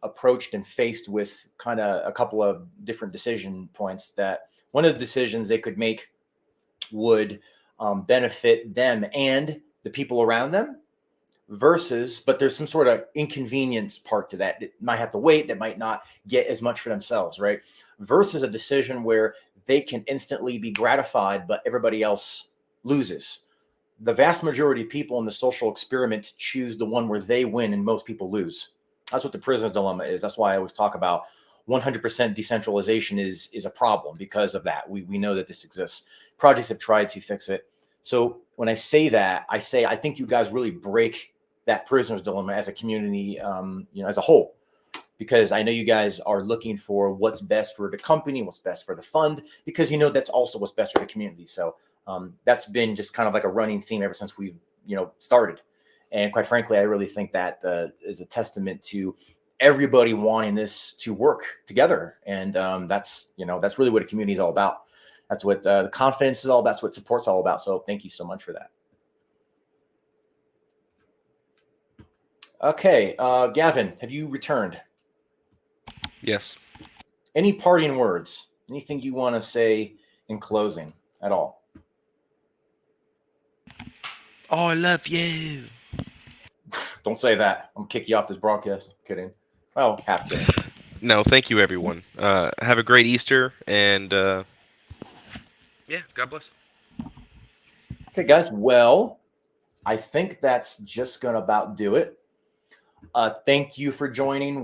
approached and faced with kind of a couple of different decision points, that one of the decisions they could make would benefit them and the people around them but there's some sort of inconvenience part to that. It might have to wait, that might not get as much for themselves, right? Versus a decision where they can instantly be gratified, but everybody else loses. The vast majority of people in the social experiment choose the one where they win and most people lose. That's what the prisoner's dilemma is. That's why I always talk about 100% decentralization is a problem because of that. We know that this exists. Projects have tried to fix it. So when I say that, I think you guys really break that prisoner's dilemma as a community, as a whole, because I know you guys are looking for what's best for the company, what's best for the fund, because that's also what's best for the community. So that's been just kind of like a running theme ever since we've started. And quite frankly, I really think that is a testament to everybody wanting this to work together. And that's really what a community is all about. That's what the confidence is all about. That's what support's all about. So thank you so much for that. Okay, Gavin, have you returned? Yes. Any parting words? Anything you want to say in closing at all? Oh, I love you. Don't say that. I'm gonna kick you off this broadcast. Kidding. Well, half kidding. No, thank you, everyone. Have a great Easter, and yeah, God bless. Okay, guys. Well, I think that's just gonna about do it. Thank you for joining.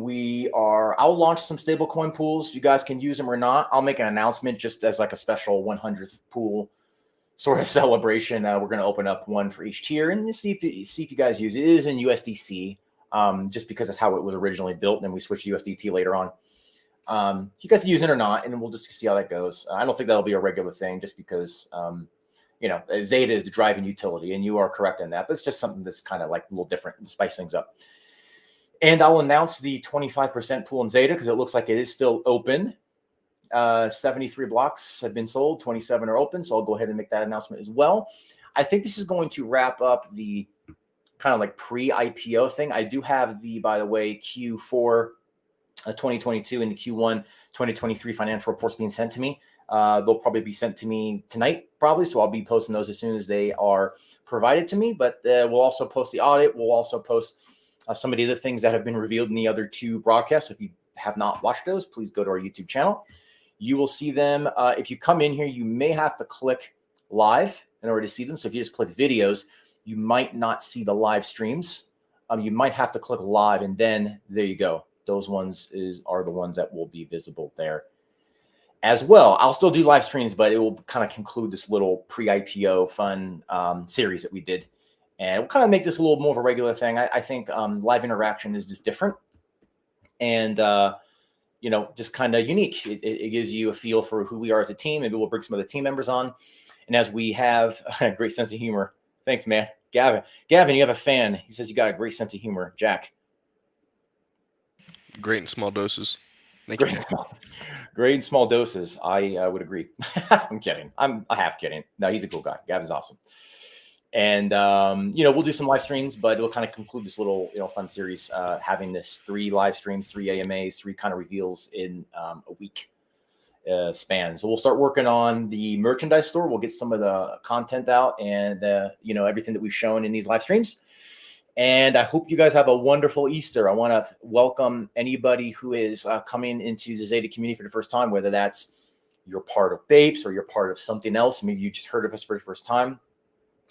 I'll launch some stablecoin pools. You guys can use them or not. I'll make an announcement just as like a special 100th pool sort of celebration. We're going to open up one for each tier and see if you guys use it. It is in USDC, just because that's how it was originally built, and then we switched to USDT later on. You guys can use it or not, and we'll just see how that goes. I don't think that'll be a regular thing, just because XETA is the driving utility, and you are correct in that. But it's just something that's kind of like a little different and spice things up. And I'll announce the 25% pool in XETA because it looks like it is still open. 73 blocks have been sold, 27 are open. So I'll go ahead and make that announcement as well. I think this is going to wrap up the kind of like pre-IPO thing. I do have by the way, Q4 2022 and the Q1 2023 financial reports being sent to me. They'll probably be sent to me tonight, probably. So I'll be posting those as soon as they are provided to me. But we'll also post the audit. We'll also post some of the other things that have been revealed in the other two broadcasts. If you have not watched those, please go to our YouTube channel. You will see them. If you come in here, you may have to click live in order to see them. So if you just click videos, you might not see the live streams. You might have to click live, and then there you go. Those ones are the ones that will be visible there as well. I'll still do live streams, but it will kind of conclude this little pre-IPO fun series that we did. And we'll kind of make this a little more of a regular thing. I think live interaction is just different and, just kind of unique. It gives you a feel for who we are as a team. Maybe we'll bring some of the team members on. And as we have a great sense of humor. Thanks, man. Gavin, you have a fan. He says you got a great sense of humor. Jack. Great in small doses. Great in small doses. I would agree. I'm kidding. I'm half kidding. No, he's a cool guy. Gavin's awesome. And, we'll do some live streams, but it'll kind of conclude this little, fun series, having this 3 live streams, 3 AMAs, 3 kind of reveals in a week span. So we'll start working on the merchandise store. We'll get some of the content out and, everything that we've shown in these live streams. And I hope you guys have a wonderful Easter. I want to welcome anybody who is coming into the Zeta community for the first time, whether that's you're part of Bapes or you're part of something else. Maybe you just heard of us for the first time.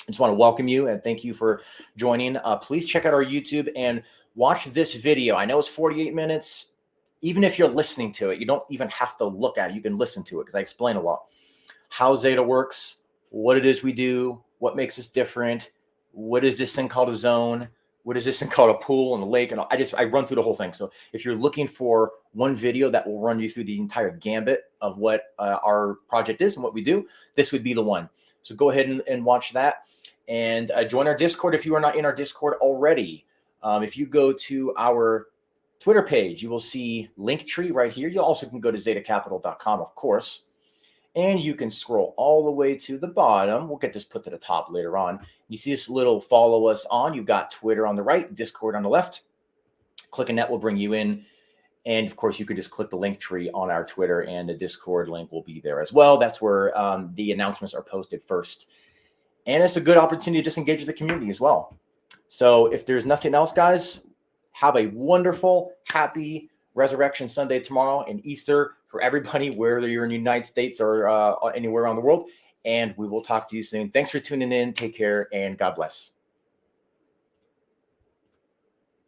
I just want to welcome you and thank you for joining. Please check out our YouTube and watch this video. I know it's 48 minutes. Even if you're listening to it, you don't even have to look at it. You can listen to it because I explain a lot. How Zeta works, what it is we do, what makes us different, what is this thing called a zone, what is this thing called a pool and a lake, and I run through the whole thing. So if you're looking for one video that will run you through the entire gambit of what our project is and what we do, this would be the one. So go ahead and watch that and join our Discord if you are not in our Discord already. If you go to our Twitter page, you will see Linktree right here. You also can go to zetacapital.com, of course. And you can scroll all the way to the bottom. We'll get this put to the top later on. You see this little follow us on. You've got Twitter on the right, Discord on the left. Clicking that will bring you in. And of course, you could just click the link tree on our Twitter and the Discord link will be there as well. That's where the announcements are posted first. And it's a good opportunity to just engage with the community as well. So if there's nothing else, guys, have a wonderful, happy Resurrection Sunday tomorrow and Easter for everybody, whether you're in the United States or anywhere around the world. And we will talk to you soon. Thanks for tuning in. Take care and God bless.